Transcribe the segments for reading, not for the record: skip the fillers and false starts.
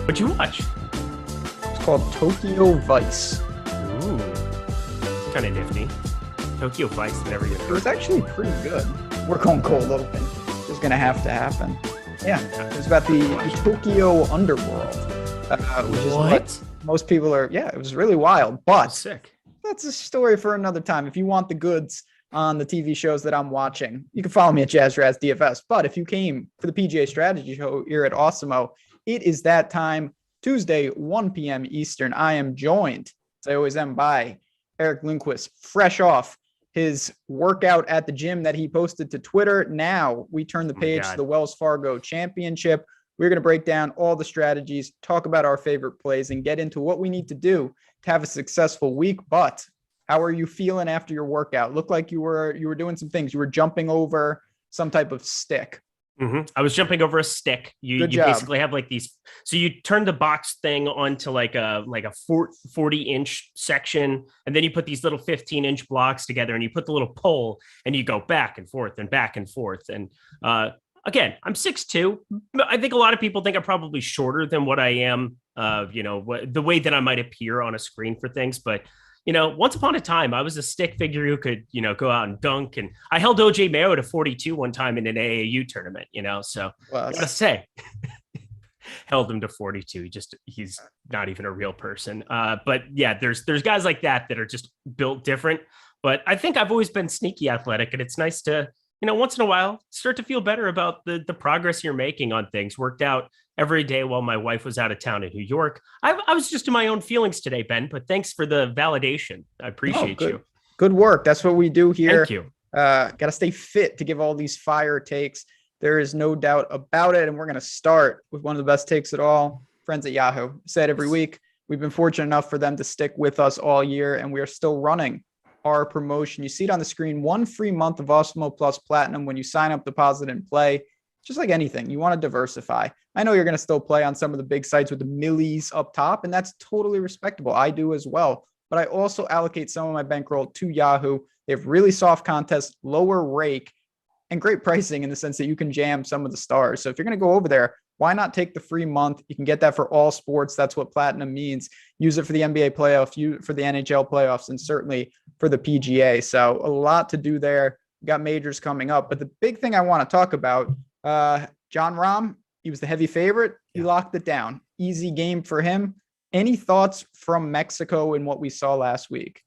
What'd you watch? It's called Tokyo Vice. Ooh, it's kind of nifty. Tokyo Vice, never even heard. It was actually pretty good. We're going cold open. It's going to have to happen. Yeah, it was about the Tokyo underworld. Which is what most people are. Yeah, it was really wild. But sick. That's a story for another time. If you want the goods on the TV shows that I'm watching, you can follow me at Raz DFS. But if you came for the PGA strategy show here at Awesemo, it is that time, Tuesday, 1 p.m. Eastern. I am joined, as I always am, by Eric Lindquist, fresh off his workout at the gym that he posted to Twitter. Now we turn the page to the Wells Fargo Championship. We're going to break down all the strategies, talk about our favorite plays, and get into what we need to do to have a successful week. But how are you feeling after your workout? Looked like you were doing some things. You were jumping over some type of stick. Mm-hmm. I was jumping over a stick. You basically have like these. So you turn the box thing onto like a 40-inch section, and then you put these little 15-inch blocks together, and you put the little pole, and you go back and forth and back and forth. And again, I'm 6'2". I think a lot of people think I'm probably shorter than what I am. The way that I might appear on a screen for things, but. Once upon a time, I was a stick figure who could, go out and dunk. And I held OJ Mayo to 42 one time in an AAU tournament, so I gotta say, held him to 42. He's not even a real person. But yeah, there's guys like that are just built different. But I think I've always been sneaky athletic, and it's nice to, once in a while start to feel better about the progress you're making on things. Worked out every day while my wife was out of town in New York. I was just in my own feelings today, Ben, but thanks for the validation. I appreciate you. Good work. That's what we do here. Thank you. Got to stay fit to give all these fire takes. There is no doubt about it. And we're going to start with one of the best takes at all. Friends at Yahoo said every week, we've been fortunate enough for them to stick with us all year, and we are still running our promotion. You see it on the screen, 1 free month of Awesemo Plus Platinum when you sign up, deposit, and play. Just like anything, you want to diversify. I know you're going to still play on some of the big sites with the millies up top, and that's totally respectable. I do as well. But I also allocate some of my bankroll to Yahoo. They have really soft contests, lower rake, and great pricing in the sense that you can jam some of the stars. So if you're going to go over there, why not take the free month? You can get that for all sports. That's what Platinum means. Use it for the NBA playoffs, use it for the NHL playoffs, and certainly for the PGA. So a lot to do there. We got majors coming up. But the big thing I want to talk about, John Rahm, he was the heavy favorite. He locked it down. Easy game for him. Any thoughts from Mexico in what we saw last week?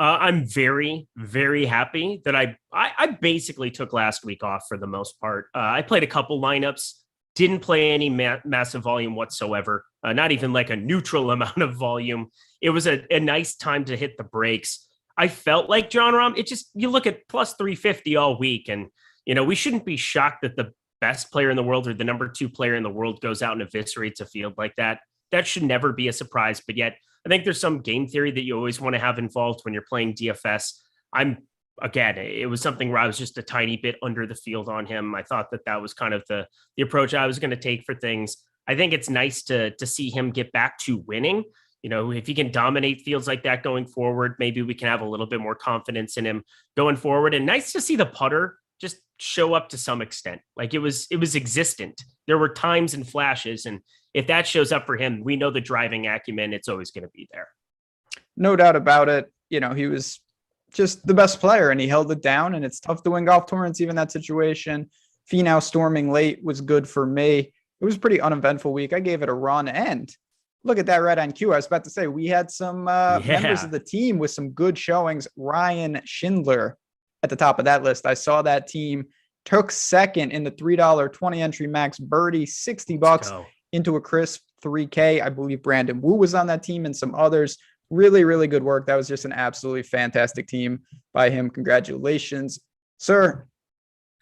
I'm very, very happy that I basically took last week off for the most part. I played a couple lineups, didn't play any massive volume whatsoever, not even like a neutral amount of volume. It was a nice time to hit the brakes. I felt like John Rahm, you look at plus 350 all week, and, we shouldn't be shocked that the best player in the world or the number 2 player in the world goes out and eviscerates a field like that. That should never be a surprise. But yet I think there's some game theory that you always want to have involved when you're playing DFS. It was something where I was just a tiny bit under the field on him. I thought that was kind of the approach I was going to take for things. I think it's nice to see him get back to winning. If he can dominate fields like that going forward, maybe we can have a little bit more confidence in him going forward. And nice to see the putter just show up to some extent. Like it was existent. There were times and flashes. And if that shows up for him, we know the driving acumen, it's always going to be there. No doubt about it. He was just the best player and he held it down, and it's tough to win golf tournaments, even that situation. Finau storming late was good for me. It was a pretty uneventful week. I gave it a run, and look at that red on cue. I was about to say, we had some members of the team with some good showings. Ryan Schindler at the top of that list. I saw that team took second in the $3 20 entry max birdie, $60 into a crisp 3K. I believe Brandon Wu was on that team and some others. Really, really good work. That was just an absolutely fantastic team by him. Congratulations, sir.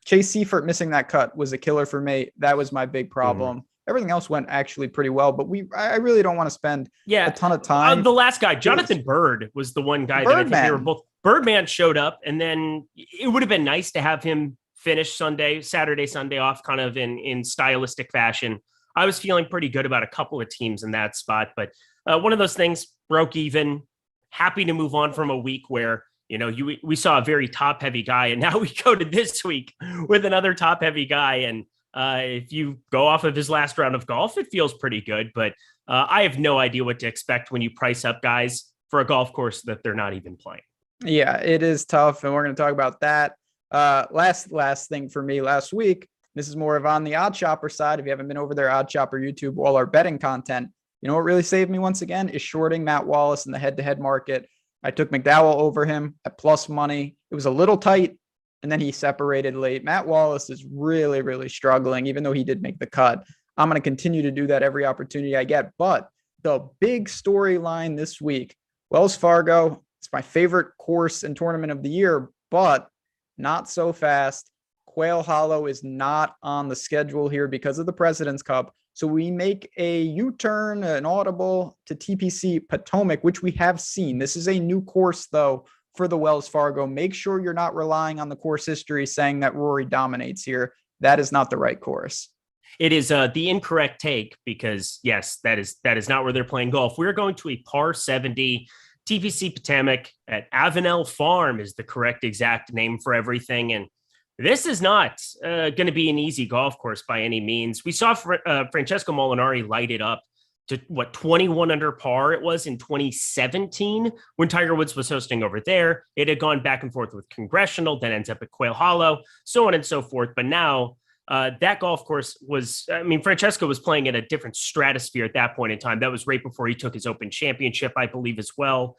Chase Seifert missing that cut was a killer for me. That was my big problem. Everything else went actually pretty well, but I really don't want to spend a ton of time. The last guy, Jonathan Bird, was the one guy that I think they were both. Birdman showed up, and then it would have been nice to have him finish Saturday, Sunday off kind of in stylistic fashion. I was feeling pretty good about a couple of teams in that spot, but one of those things broke even. Happy to move on from a week where, we saw a very top heavy guy, and now we go to this week with another top heavy guy. And If you go off of his last round of golf, it feels pretty good, but I have no idea what to expect when you price up guys for a golf course that they're not even playing. Yeah, it is tough, and we're going to talk about that. Last thing for me last week, this is more of on the OddsShopper side. If you haven't been over there, OddsShopper YouTube, all our betting content. You know what really saved me once again is shorting Matt Wallace in the head-to-head market. I took McDowell over him at plus money. It was a little tight, and then he separated late. Matt Wallace is really, really struggling, even though he did make the cut. I'm going to continue to do that every opportunity I get. But the big storyline this week, Wells Fargo, it's my favorite course and tournament of the year, but not so fast. Quail Hollow is not on the schedule here because of the President's Cup. So we make a U-turn, an audible to TPC Potomac, which we have seen. This is a new course, though, for the Wells Fargo. Make sure you're not relying on the course history saying that Rory dominates here. That is not the right course. It is the incorrect take because, yes, that is not where they're playing golf. We're going to a par 70 TPC Potomac at Avenel Farm is the correct exact name for everything. And this is not going to be an easy golf course by any means. We saw Francesco Molinari light it up to 21 under par it was in 2017 when Tiger Woods was hosting over there. It had gone back and forth with Congressional, then ends up at Quail Hollow, so on and so forth. But now that golf course was, Francesco was playing at a different stratosphere at that point in time. That was right before he took his Open Championship, I believe, as well.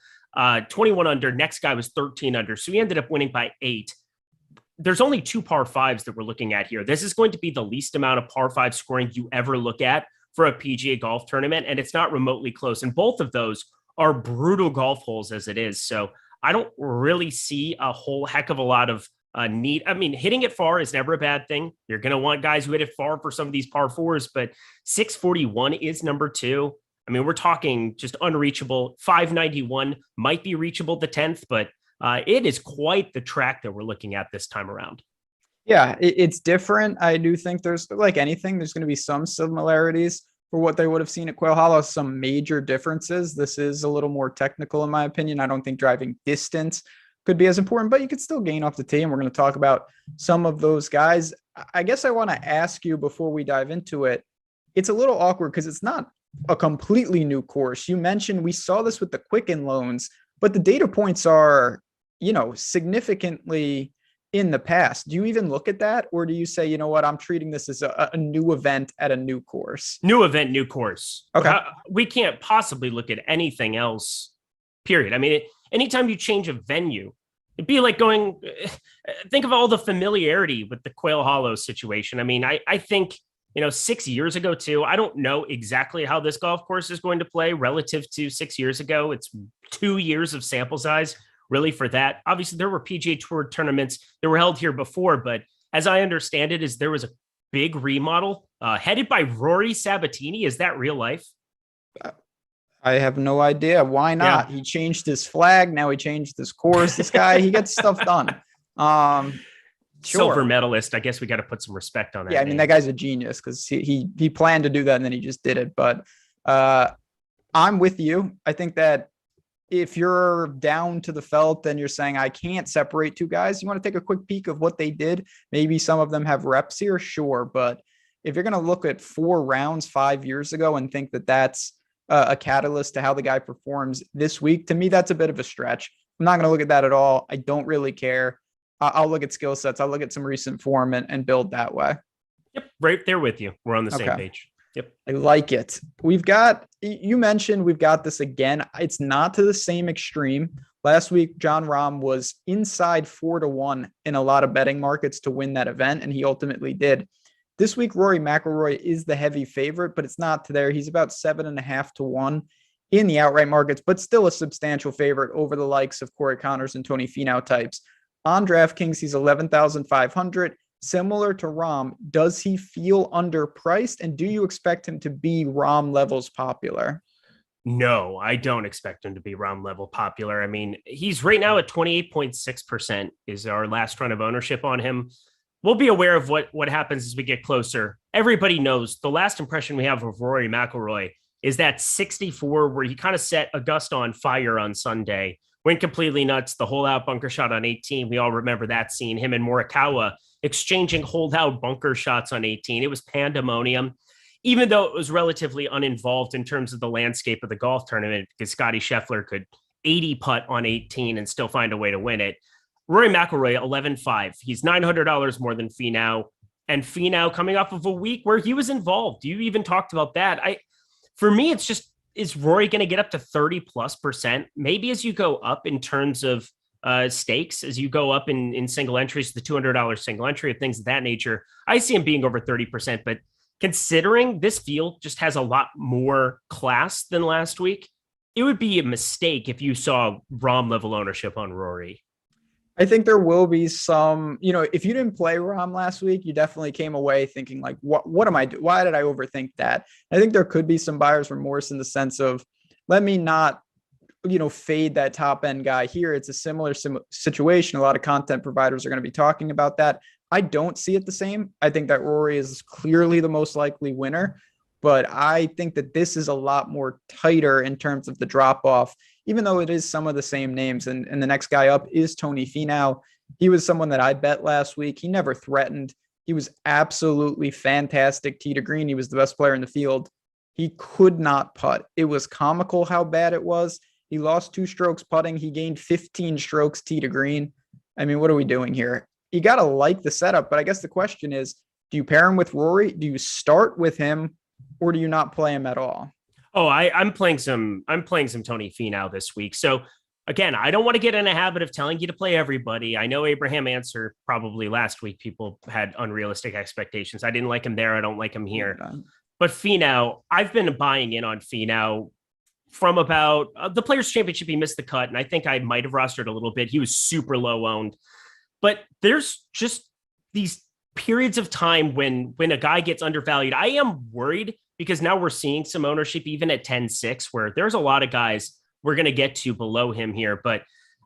21 under, next guy was 13 under. So he ended up winning by 8. There's only 2 par 5s that we're looking at here. This is going to be the least amount of par 5 scoring you ever look at for a PGA golf tournament, and it's not remotely close. And both of those are brutal golf holes as it is. So I don't really see a whole heck of a lot of need. Hitting it far is never a bad thing. You're going to want guys who hit it far for some of these par 4s, but 641 is number 2. We're talking just unreachable. 591 might be reachable the 10th, but it is quite the track that we're looking at this time around. Yeah, it's different. I do think there's, like anything, there's going to be some similarities for what they would have seen at Quail Hollow, some major differences. This is a little more technical, in my opinion. I don't think driving distance could be as important, but you could still gain off the tee, and we're going to talk about some of those guys. I guess I want to ask you before we dive into it, it's a little awkward because it's not a completely new course. You mentioned we saw this with the Quicken loans, but the data points are, significantly in the past. Do you even look at that? Or do you say, you know what, I'm treating this as a new event at a new course? New event, new course. Okay. We can't possibly look at anything else, period. Anytime you change a venue, it'd be like think of all the familiarity with the Quail Hollow situation. I think, 6 years ago too, I don't know exactly how this golf course is going to play relative to 6 years ago. It's 2 years of sample size really for that. Obviously there were PGA Tour tournaments that were held here before, but as I understand it, there was a big remodel headed by Rory Sabatini. Is that real life? I have no idea. Why not? Yeah. He changed his flag. Now he changed his course. This guy, he gets stuff done. Sure. Silver medalist. I guess we got to put some respect on that. Yeah, that guy's a genius because he planned to do that and then he just did it. But I'm with you. I think that if you're down to the felt and you're saying, I can't separate 2 guys, you want to take a quick peek of what they did. Maybe some of them have reps here. Sure. But if you're going to look at 4 rounds 5 years ago and think that that's a catalyst to how the guy performs this week, to me, that's a bit of a stretch. I'm not going to look at that at all. I don't really care. I'll look at skill sets. I'll look at some recent form and build that way. Yep. Right there with you. We're on the same page. Yep. I like it. You mentioned we've got this again. It's not to the same extreme. Last week, John Rahm was inside 4-1 in a lot of betting markets to win that event, and he ultimately did. This week, Rory McIlroy is the heavy favorite, but it's not to there. He's about 7.5 to 1 in the outright markets, but still a substantial favorite over the likes of Corey Connors and Tony Finau types. On DraftKings, he's 11,500. Similar to Rahm, does he feel underpriced? And do you expect him to be Rahm levels popular? No, I don't expect him to be Rahm level popular. He's right now at 28.6% is our last run of ownership on him. We'll be aware of what happens as we get closer. Everybody knows the last impression we have of Rory McIlroy is that 64 where he kind of set Augusta on fire on Sunday, went completely nuts, the whole out bunker shot on 18. We all remember that scene, him and Morikawa exchanging holdout bunker shots on 18. It was pandemonium, even though it was relatively uninvolved in terms of the landscape of the golf tournament, because Scotty Scheffler could 80 putt on 18 and still find a way to win it. Rory McIlroy, 11-5. He's $900 more than Finau. And Finau coming off of a week where he was involved. You even talked about that. For me, it's just, is Rory going to get up to 30+%? Maybe as you go up in terms of stakes, as you go up in single entries, the $200 single entry of things of that nature, I see him being over 30%. But considering this field just has a lot more class than last week, it would be a mistake if you saw Rahm level ownership on Rory. I think there will be some, if you didn't play Rahm last week, you definitely came away thinking like, what am I doing? Why did I overthink that? I think there could be some buyer's remorse in the sense of, let me not, fade that top end guy here. It's a similar situation. A lot of content providers are going to be talking about that. I don't see it the same. I think that Rory is clearly the most likely winner, but I think that this is a lot more tighter in terms of the drop off, even though it is some of the same names. And the next guy up is Tony Finau. He was someone that I bet last week. He never threatened. He was absolutely fantastic tee to green. He was the best player in the field. He could not putt. It was comical how bad it was. He lost 2 strokes putting. He gained 15 strokes tee to green. I mean, what are we doing here? You got to like the setup, but I guess the question is, do you pair him with Rory? Do you start with him, or do you not play him at all? Oh, I'm playing some Tony Finau this week. So again, I don't want to get in a habit of telling you to play everybody. I know Abraham Answer probably last week, people had unrealistic expectations. I didn't like him there. I don't like him here. But Finau, I've been buying in on Finau from about the Players Championship. He missed the cut, and I think I might have rostered a little bit. He was super low owned. But there's just these periods of time when a guy gets undervalued. I am worried because now we're seeing some ownership even at 10-6, where there's a lot of guys we're going to get to below him here. But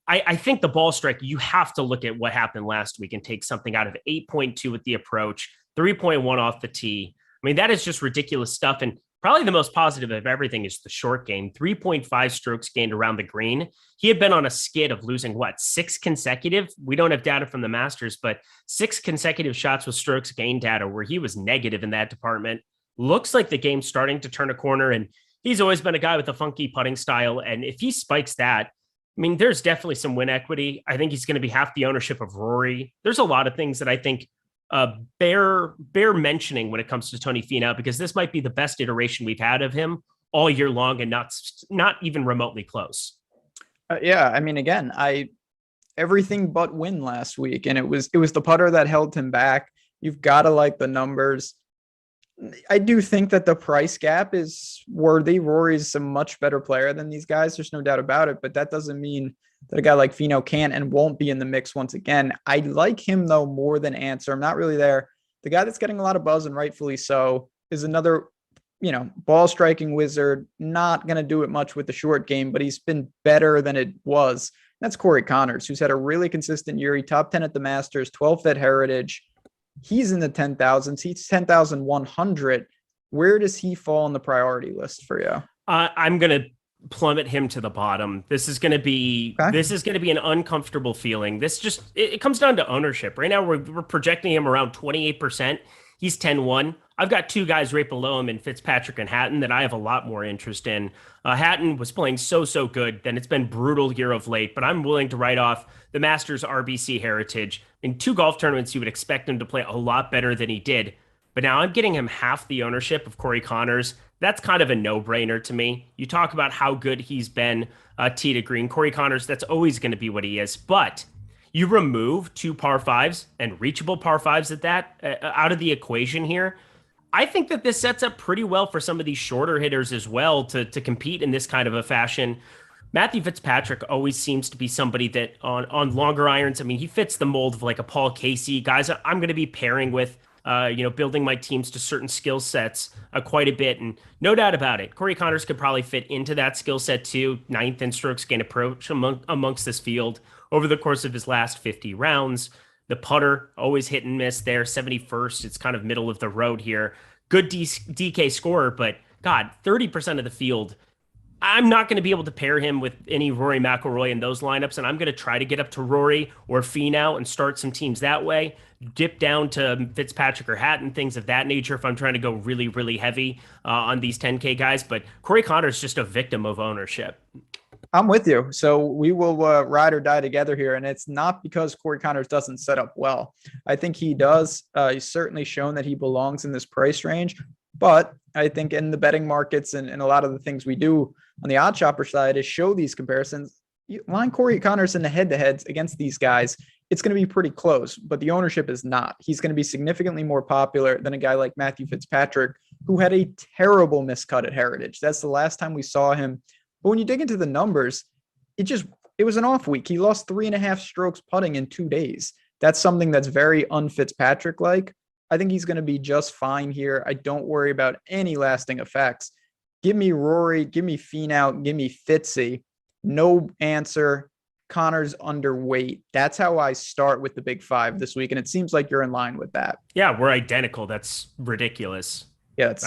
I think the ball strike, you have to look at what happened last week and take something out of 8.2 with the approach, 3.1 off the tee. I mean, that is just ridiculous stuff. And probably the most positive of everything is the short game, 3.5 strokes gained around the green. He had been on a skid of losing 6 consecutive. We don't have data from the Masters, but 6 consecutive shots with strokes gained data where he was negative in that department. Looks like the game's starting to turn a corner, and he's always been a guy with a funky putting style. And if he spikes that, I mean, there's definitely some win equity. I think he's going to be half the ownership of Rory. There's a lot of things that I think bear mentioning when it comes to Tony Finau, because this might be the best iteration we've had of him all year long, and not even remotely close. Yeah, I mean, again, everything but win last week, and it was the putter that held him back. You've got to like the numbers. I do think that the price gap is worthy. Rory's a much better player than these guys. There's no doubt about it, but that doesn't mean that a guy like Finau can and won't be in the mix once again. I like him, though, more than Answer. I'm not really there. The guy that's getting a lot of buzz, and rightfully so, is another, ball striking wizard. Not going to do it much with the short game, but he's been better than it was. That's Corey Connors, who's had a really consistent year. He top 10 at the Masters, 12th at Heritage. He's in the 10,000s. He's 10,100. Where does he fall on the priority list for you? I'm going to plummet him to the bottom. This is going to be an uncomfortable feeling. It comes down to ownership. Right now we're projecting him around 28%. He's 10-1. I've got 2 guys right below him in Fitzpatrick and Hatton that I have a lot more interest in. Hatton was playing so good. Then it's been brutal year of late, but I'm willing to write off the Masters RBC Heritage. In 2 golf tournaments, you would expect him to play a lot better than he did. But now I'm getting him half the ownership of Corey Connors. That's kind of a no-brainer to me. You talk about how good he's been tee to green. Corey Connors, that's always going to be what he is. But you remove 2 par 5s and reachable par 5s at that out of the equation here. I think that this sets up pretty well for some of these shorter hitters as well to compete in this kind of a fashion. Matthew Fitzpatrick always seems to be somebody that on longer irons, I mean, he fits the mold of like a Paul Casey. Guys I'm going to be pairing with, building my teams to certain skill sets quite a bit. And no doubt about it, Corey Connors could probably fit into that skill set too. 9th in strokes gain approach amongst this field over the course of his last 50 rounds. The putter, always hit and miss there, 71st. It's kind of middle of the road here. Good DK scorer, but God, 30% of the field I'm not going to be able to pair him with any Rory McIlroy in those lineups, and I'm going to try to get up to Rory or Finau and start some teams that way. Dip down to Fitzpatrick or Hatton, things of that nature if I'm trying to go really, really heavy on these 10K guys. But Corey Connor is just a victim of ownership. I'm with you. So we will ride or die together here. And it's not because Corey Connors doesn't set up well. I think he does. He's certainly shown that he belongs in this price range. But I think in the betting markets and a lot of the things we do on the OddsShopper side is show these comparisons. You line Corey Connors in the head-to-heads against these guys, it's going to be pretty close, but the ownership is not. He's going to be significantly more popular than a guy like Matthew Fitzpatrick, who had a terrible miscut at Heritage. That's the last time we saw him. But when you dig into the numbers, it was an off week. He lost 3.5 strokes putting in 2 days. That's something that's very un-Fitzpatrick-like. I think he's going to be just fine here. I don't worry about any lasting effects. Give me Rory, give me Finau, give me Fitzy. No answer. Connor's underweight. That's how I start with the big five this week. And it seems like you're in line with that. Yeah, we're identical. That's ridiculous. Yeah, it's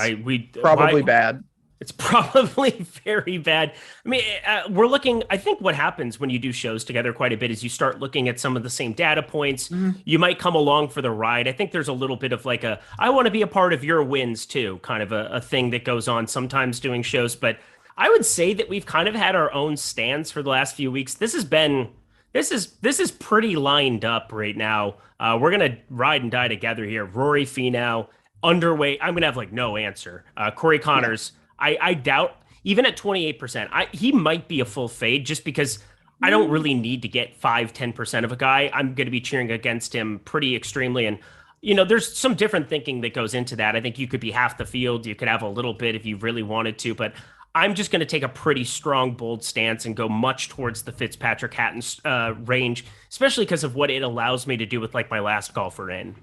probably bad. It's probably very bad. I mean, we're looking, I think what happens when you do shows together quite a bit is you start looking at some of the same data points. You might come along for the ride. I think there's a little bit of like I want to be a part of your wins too, kind of a thing that goes on sometimes doing shows. But I would say that we've kind of had our own stands for the last few weeks. This is pretty lined up right now. We're going to ride and die together here. Rory Finau, underweight. I'm going to have like no answer. Corey Connors. Yeah. I doubt, even at 28%, he might be a full fade just because I don't really need to get 5-10% of a guy. I'm going to be cheering against him pretty extremely. And, there's some different thinking that goes into that. I think you could be half the field. You could have a little bit if you really wanted to. But I'm just going to take a pretty strong, bold stance and go much towards the Fitzpatrick Hatton range, especially because of what it allows me to do with like my last golfer in.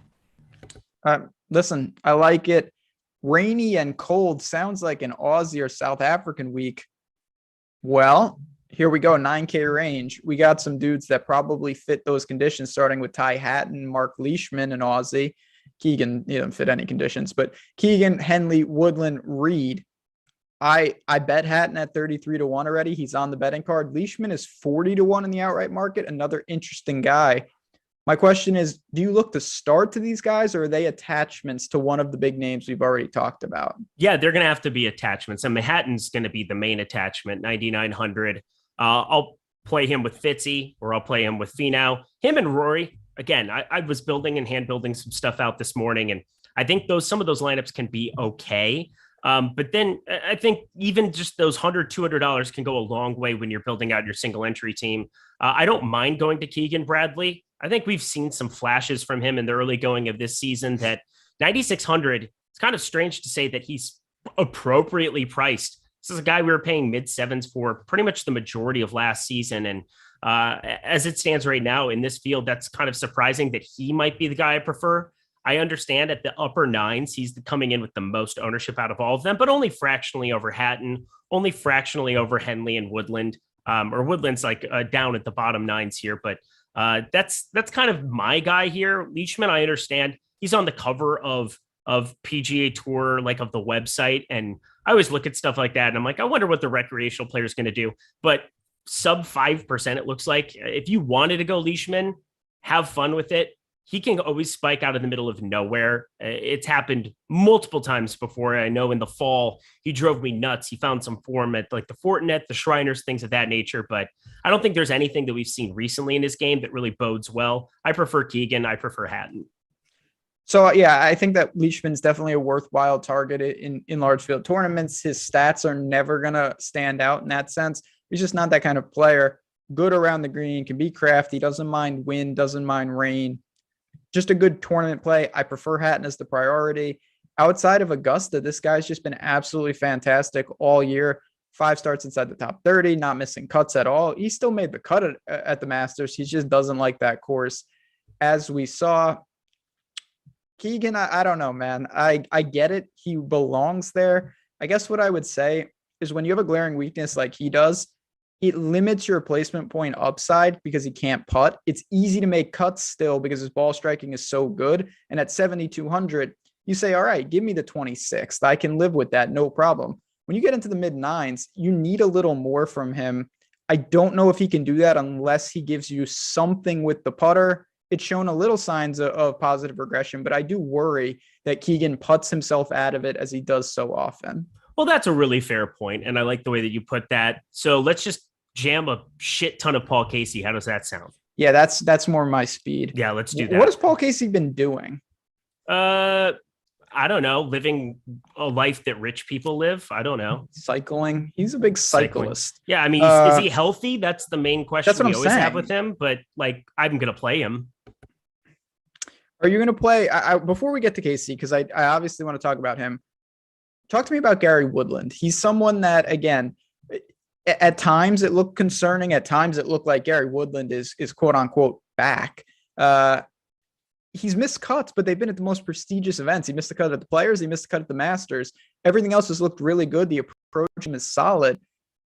Listen, I like it. Rainy and cold sounds like an Aussie or South African week. Well, here we go, 9K range. We got some dudes that probably fit those conditions, starting with Ty Hatton, Mark Leishman, and Aussie. Keegan, he doesn't fit any conditions, but Keegan, Henley, Woodland, Reed. I bet Hatton at 33-1 already. He's on the betting card. Leishman is 40-1 in the outright market. Another interesting guy. My question is, do you look to start to these guys, or are they attachments to one of the big names we've already talked about? Yeah, they're going to have to be attachments. And Hatton's going to be the main attachment, 9,900. I'll play him with Fitzy, or I'll play him with Finau. Him and Rory, again, I was building and hand building some stuff out this morning, and I think some of those lineups can be okay. But then I think even just those $100, $200 can go a long way when you're building out your single entry team. I don't mind going to Keegan Bradley. I think we've seen some flashes from him in the early going of this season that 9,600, it's kind of strange to say that he's appropriately priced. This is a guy we were paying mid sevens for pretty much the majority of last season. And as it stands right now in this field, that's kind of surprising that he might be the guy I prefer. I understand at the upper nines, he's coming in with the most ownership out of all of them, but only fractionally over Hatton, only fractionally over Henley and Woodland, or Woodland's like down at the bottom nines here. But that's kind of my guy here. Leishman, I understand he's on the cover of PGA Tour, like of the website. And I always look at stuff like that and I'm like, I wonder what the recreational player is going to do. But sub 5%, it looks like. If you wanted to go Leishman, have fun with it. He can always spike out of the middle of nowhere. It's happened multiple times before. I know in the fall, he drove me nuts. He found some form at like the Fortinet, the Shriners, things of that nature. But I don't think there's anything that we've seen recently in his game that really bodes well. I prefer Keegan. I prefer Hatton. So, yeah, I think that Leishman's definitely a worthwhile target in large field tournaments. His stats are never going to stand out in that sense. He's just not that kind of player. Good around the green, can be crafty, doesn't mind wind, doesn't mind rain. Just a good tournament play. I prefer Hatton as the priority. Outside of Augusta, this guy's just been absolutely fantastic all year. 5 starts inside the top 30, not missing cuts at all. He still made the cut at the Masters. He just doesn't like that course. As we saw, Keegan, I don't know, man. I get it. He belongs there. I guess what I would say is when you have a glaring weakness like he does, it limits your replacement point upside because he can't putt. It's easy to make cuts still because his ball striking is so good. And at 7,200, you say, all right, give me the 26th. I can live with that. No problem. when you get into the mid nines, you need a little more from him. I don't know if he can do that unless he gives you something with the putter. It's shown a little signs of positive regression, but I do worry that Keegan puts himself out of it as he does so often. Well, that's a really fair point, and I like the way that you put that. So let's just jam a shit ton of Paul Casey. How does that sound? Yeah, that's more my speed. Yeah, let's do that. What has Paul Casey been doing? I don't know, living a life that rich people live. I don't know. Cycling. He's a big cyclist. Yeah, I mean, is he healthy? That's the main question we always have with him. But like, I'm going to play him. Are you going to play? Before we get to Casey, because I obviously want to talk about him. Talk to me about Gary Woodland. He's someone that, again, at times it looked concerning. At times it looked like Gary Woodland is quote unquote back. He's missed cuts, but they've been at the most prestigious events. He missed the cut at the Players. He missed the cut at the Masters. Everything else has looked really good. The approach is solid.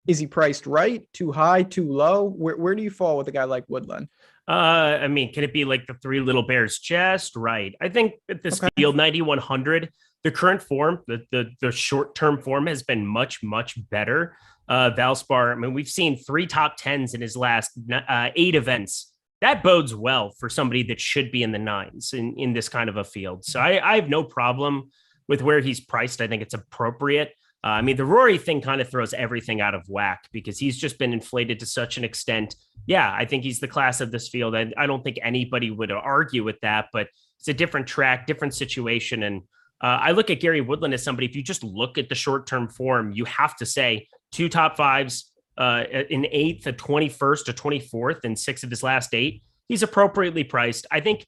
Is he priced right? Too high? Too low? Where do you fall with a guy like Woodland? I mean, can it be like the Three Little Bears just right? I think at this field 9,100, the current form, the short-term form has been much, much better. Valspar, I mean, we've seen 3 top 10s in his last 8 events. That bodes well for somebody that should be in the 9s in this kind of a field. So I have no problem with where he's priced. I think it's appropriate. I mean, the Rory thing kind of throws everything out of whack because he's just been inflated to such an extent. Yeah, I think he's the class of this field. I don't think anybody would argue with that, but it's a different track, different situation. And I look at Gary Woodland as somebody, if you just look at the short-term form, you have to say 2 top 5s, in 8th, a 21st, a 24th, and 6 of his last 8. He's appropriately priced. I think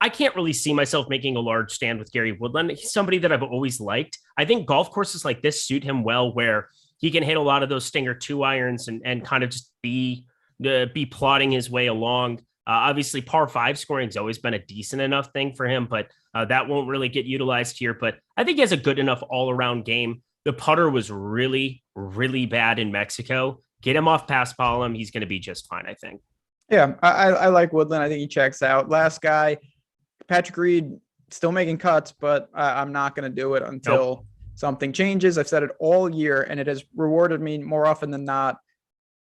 I can't really see myself making a large stand with Gary Woodland. He's somebody that I've always liked. I think golf courses like this suit him well, where he can hit a lot of those Stinger 2 irons and kind of just be plodding his way along. Obviously, par 5 scoring has always been a decent enough thing for him, but that won't really get utilized here. But I think he has a good enough all-around game. The putter was really, really bad in Mexico. Get him off Paspalum. He's going to be just fine, I think. Yeah, I like Woodland. I think he checks out. Last guy, Patrick Reed, still making cuts, but I'm not going to do it until something changes. I've said it all year, and it has rewarded me more often than not.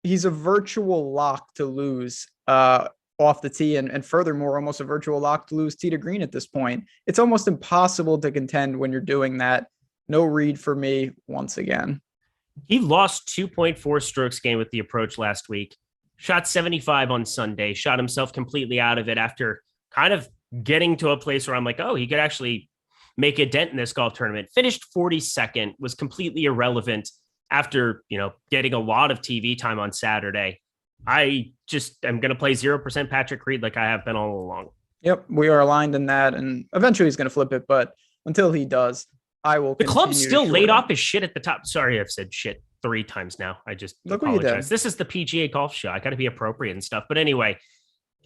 He's a virtual lock to lose off the tee, and furthermore, almost a virtual lock to lose tee to green at this point. It's almost impossible to contend when you're doing that. No Reed for me once again. He lost 2.4 strokes gained with the approach last week. Shot 75 on Sunday. Shot himself completely out of it after kind of getting to a place where I'm like, oh, he could actually make a dent in this golf tournament. Finished 42nd, was completely irrelevant after, getting a lot of TV time on Saturday. I just am going to play 0% Patrick Reed like I have been all along. Yep, we are aligned in that, and eventually he's going to flip it, but until he does, I will. The club's still laid off his shit at the top. Sorry, I've said shit 3 times now. I just apologize. This is the PGA golf show. I got to be appropriate and stuff. But anyway,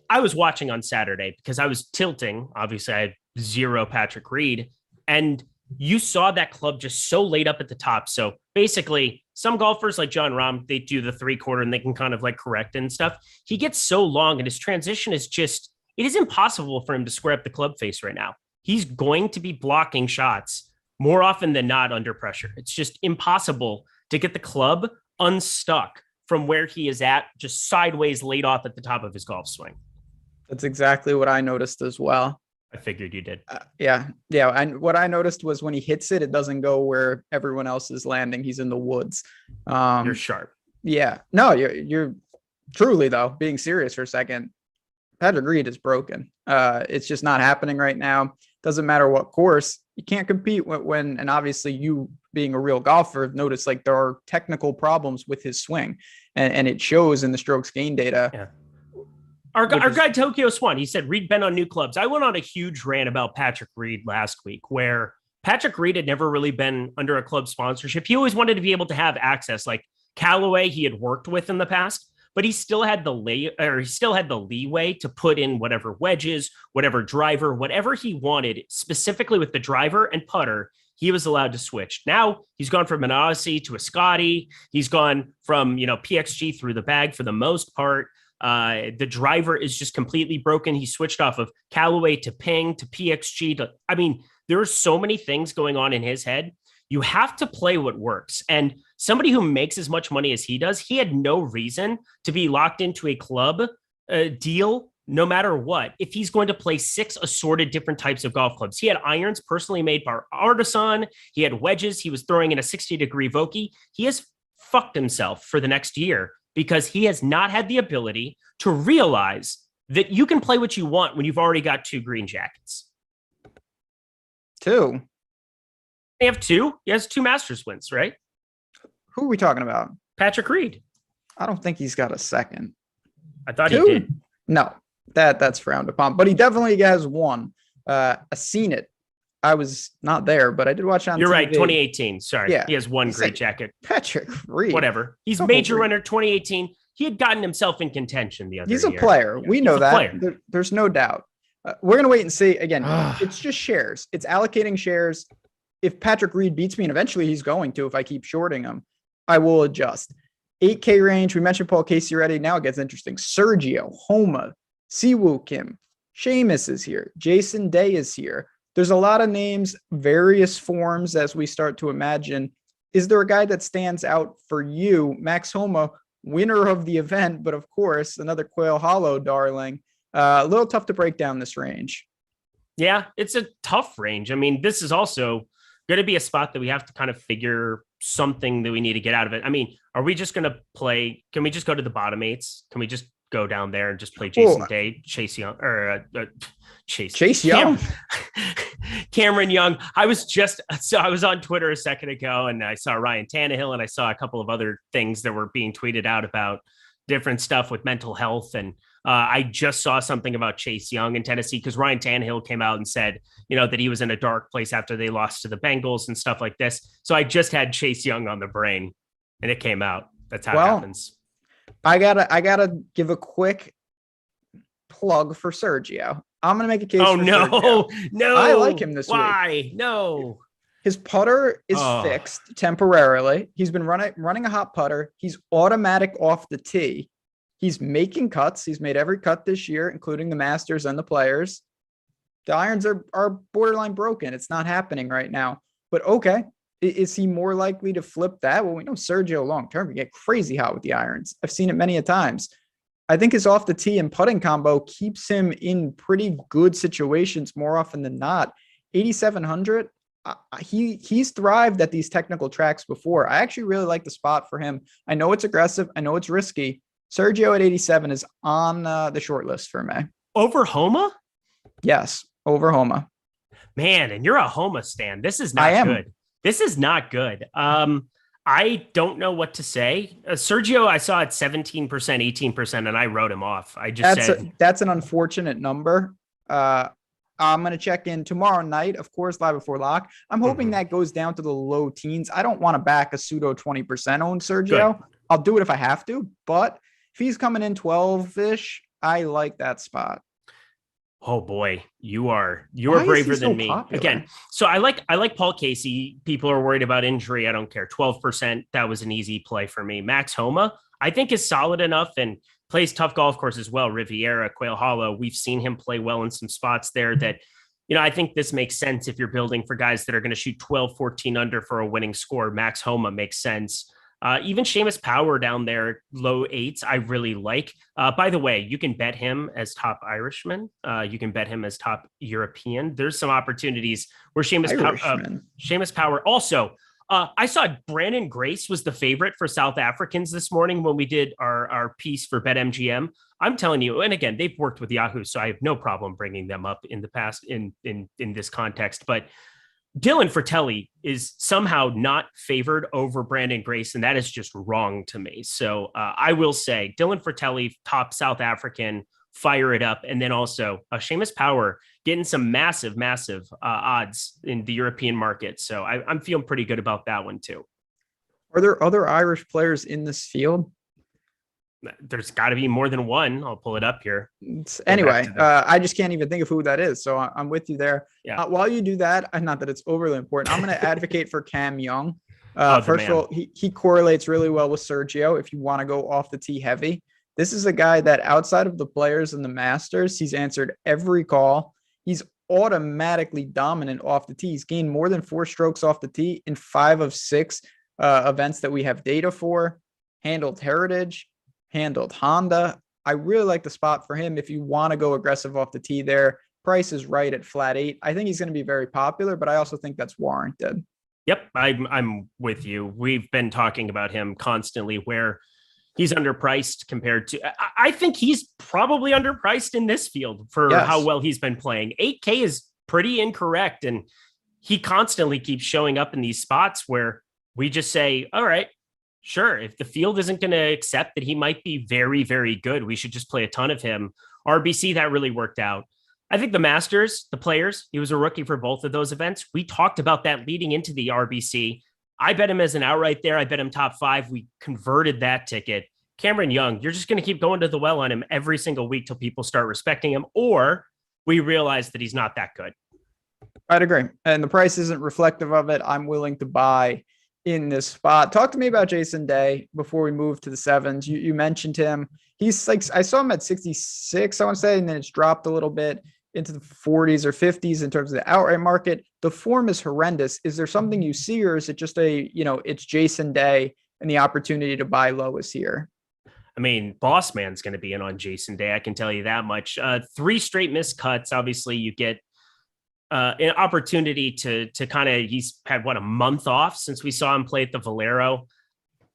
I was watching on Saturday because I was tilting. Obviously, I had 0 Patrick Reed. And you saw that club just so laid up at the top. So basically, some golfers like John Rahm, they do the 3/4 and they can kind of like correct and stuff. He gets so long and his transition is just, it is impossible for him to square up the club face right now. He's going to be blocking shots more often than not under pressure. It's just impossible to get the club unstuck from where he is at, just sideways laid off at the top of his golf swing. That's exactly what I noticed as well. I figured you did. Yeah. And what I noticed was when he hits it, it doesn't go where everyone else is landing. He's in the woods. You're sharp. Yeah. No, you're truly, though, being serious for a second. Patrick Reed is broken. It's just not happening right now. Doesn't matter what course. You can't compete when, and obviously you being a real golfer, notice like there are technical problems with his swing, and it shows in the strokes gain data. Yeah. Our guy Tokyo Swan, he said Reed been on new clubs. I went on a huge rant about Patrick Reed last week, where Patrick Reed had never really been under a club sponsorship. He always wanted to be able to have access, like Callaway he had worked with in the past, but he still had the leeway to put in whatever wedges, whatever driver, whatever he wanted, specifically with the driver and putter. He was allowed to switch. Now he's gone from an Odyssey to a Scotty. He's gone from, PXG through the bag for the most part. The driver is just completely broken. He switched off of Callaway to Ping to PXG there are so many things going on in his head. You have to play what works. And somebody who makes as much money as he does, he had no reason to be locked into a club deal no matter what. If he's going to play 6 assorted different types of golf clubs, he had irons personally made by Artisan. He had wedges. He was throwing in a 60-degree Vokey. He has fucked himself for the next year because he has not had the ability to realize that you can play what you want when you've already got 2 green jackets. 2. They have 2. He has 2 Masters wins, right? Who are we talking about? Patrick Reed. I don't think he's got a second. I thought 2? he did. No, that's frowned upon, but he definitely has one. I seen it. I was not there, but I did watch on You're TV. right, 2018. Sorry. Yeah. He has 1 great jacket. Patrick Reed. Whatever. He's major winner 2018. He had gotten himself in contention the other year. He's a player. We know that. There's no doubt. We're going to wait and see. Again, it's just shares. It's allocating shares. If Patrick Reed beats me, and eventually he's going to, if I keep shorting him, I will adjust. 8K range. We mentioned Paul Casey already. Now it gets interesting. Sergio, Homa, Siwoo Kim, Seamus is here. Jason Day is here. There's a lot of names, various forms as we start to imagine. Is there a guy that stands out for you? Max Homa, winner of the event, but of course, another Quail Hollow darling. A little tough to break down this range. Yeah, it's a tough range. I mean, this is also going to be a spot that we have to kind of figure something that we need to get out of it. I mean, are we just going to play? Can we just go to the bottom 8s? Can we just go down there and just play Jason Day, Chase Young, or Chase Young, Cameron Young? I was on Twitter a second ago and I saw Ryan Tannehill and I saw a couple of other things that were being tweeted out about different stuff with mental health. And I just saw something about Chase Young in Tennessee because Ryan Tannehill came out and said, that he was in a dark place after they lost to the Bengals and stuff like this. So I just had Chase Young on the brain and it came out. That's how it happens. I gotta give a quick plug for Sergio. I'm gonna make a case. Sergio. No, I like him this week. Why? No, his putter is fixed temporarily. He's been running a hot putter. He's automatic off the tee. He's making cuts. He's made every cut this year, including the Masters and the Players. The irons are borderline broken. It's not happening right now. But okay. Is he more likely to flip that? Well, we know Sergio long-term can get crazy hot with the irons. I've seen it many a times. I think his off the tee and putting combo keeps him in pretty good situations more often than not. 8,700. He's thrived at these technical tracks before. I actually really like the spot for him. I know it's aggressive. I know it's risky. Sergio at 87 is on the short list for me. Over Homa? Yes, over Homa. Man, and you're a Homa stan. This is not good. This is not good. I don't know what to say. Sergio, I saw at 17%, 18%, and I wrote him off. That's an unfortunate number. I'm going to check in tomorrow night, of course, live before lock. I'm hoping that goes down to the low teens. I don't want to back a pseudo 20% on Sergio. Good. I'll do it if I have to, but if he's coming in 12-ish, I like that spot. Oh boy, you are braver than me. Popular? Again, so I like Paul Casey. People are worried about injury. I don't care. 12%. That was an easy play for me. Max Homa, I think, is solid enough and plays tough golf courses as well. Riviera, Quail Hollow. We've seen him play well in some spots there that, I think this makes sense if you're building for guys that are going to shoot 12, 14 under for a winning score. Max Homa makes sense. Even Seamus Power down there, low 8s, I really like. By the way, you can bet him as top Irishman. You can bet him as top European. There's some opportunities where Seamus Power. Also, I saw Brandon Grace was the favorite for South Africans this morning when we did our piece for BetMGM. I'm telling you, and again, they've worked with Yahoo, so I have no problem bringing them up in the past in this context. But Dylan Fratelli is somehow not favored over Brandon Grace, and that is just wrong to me. So I will say Dylan Fratelli, top South African, fire it up. And then also Seamus Power getting some massive odds in the European market. So I'm feeling pretty good about that one too. Are there other Irish players in this field? There's got to be more than one. I'll pull it up here. Anyway, I just can't even think of who that is. So I'm with you there. Yeah. While you do that, not that it's overly important, I'm going to advocate for Cam Young. First of all, he correlates really well with Sergio. If you want to go off the tee heavy, this is a guy that outside of the Players and the Masters, he's answered every call. He's automatically dominant off the tee. He's gained more than 4 strokes off the tee in 5 of 6 events that we have data for. Handled Heritage, handled Honda. I really like the spot for him if you want to go aggressive off the tee there. Price is right at flat 8. I think he's going to be very popular, but I also think that's warranted. Yep, I'm with you. We've been talking about him constantly where he's underpriced compared to, I think he's probably underpriced in this field for how well he's been playing. 8K is pretty incorrect. And he constantly keeps showing up in these spots where we just say, all right, sure, if the field isn't going to accept that he might be very, very good, we should just play a ton of him. RBC, that really worked out. I think the Masters, the Players, he was a rookie for both of those events. We talked about that leading into the RBC. I bet him as an outright there. I bet him top 5. We converted that ticket. Cameron Young, you're just going to keep going to the well on him every single week till people start respecting him, or we realize that he's not that good. I'd agree. And the price isn't reflective of it. I'm willing to buy in this spot. Talk to me about Jason Day before we move to the 7s. You mentioned him. He's like, I saw him at 66, I want to say, and then it's dropped a little bit into the 40s or 50s in terms of the outright market. The form is horrendous. Is there something you see, or is it just it's Jason Day and the opportunity to buy low is here? I mean, Boss Man's going to be in on Jason Day. I can tell you that much. 3 straight missed cuts. Obviously, you get an opportunity to kind of, he's had a month off since we saw him play at the Valero.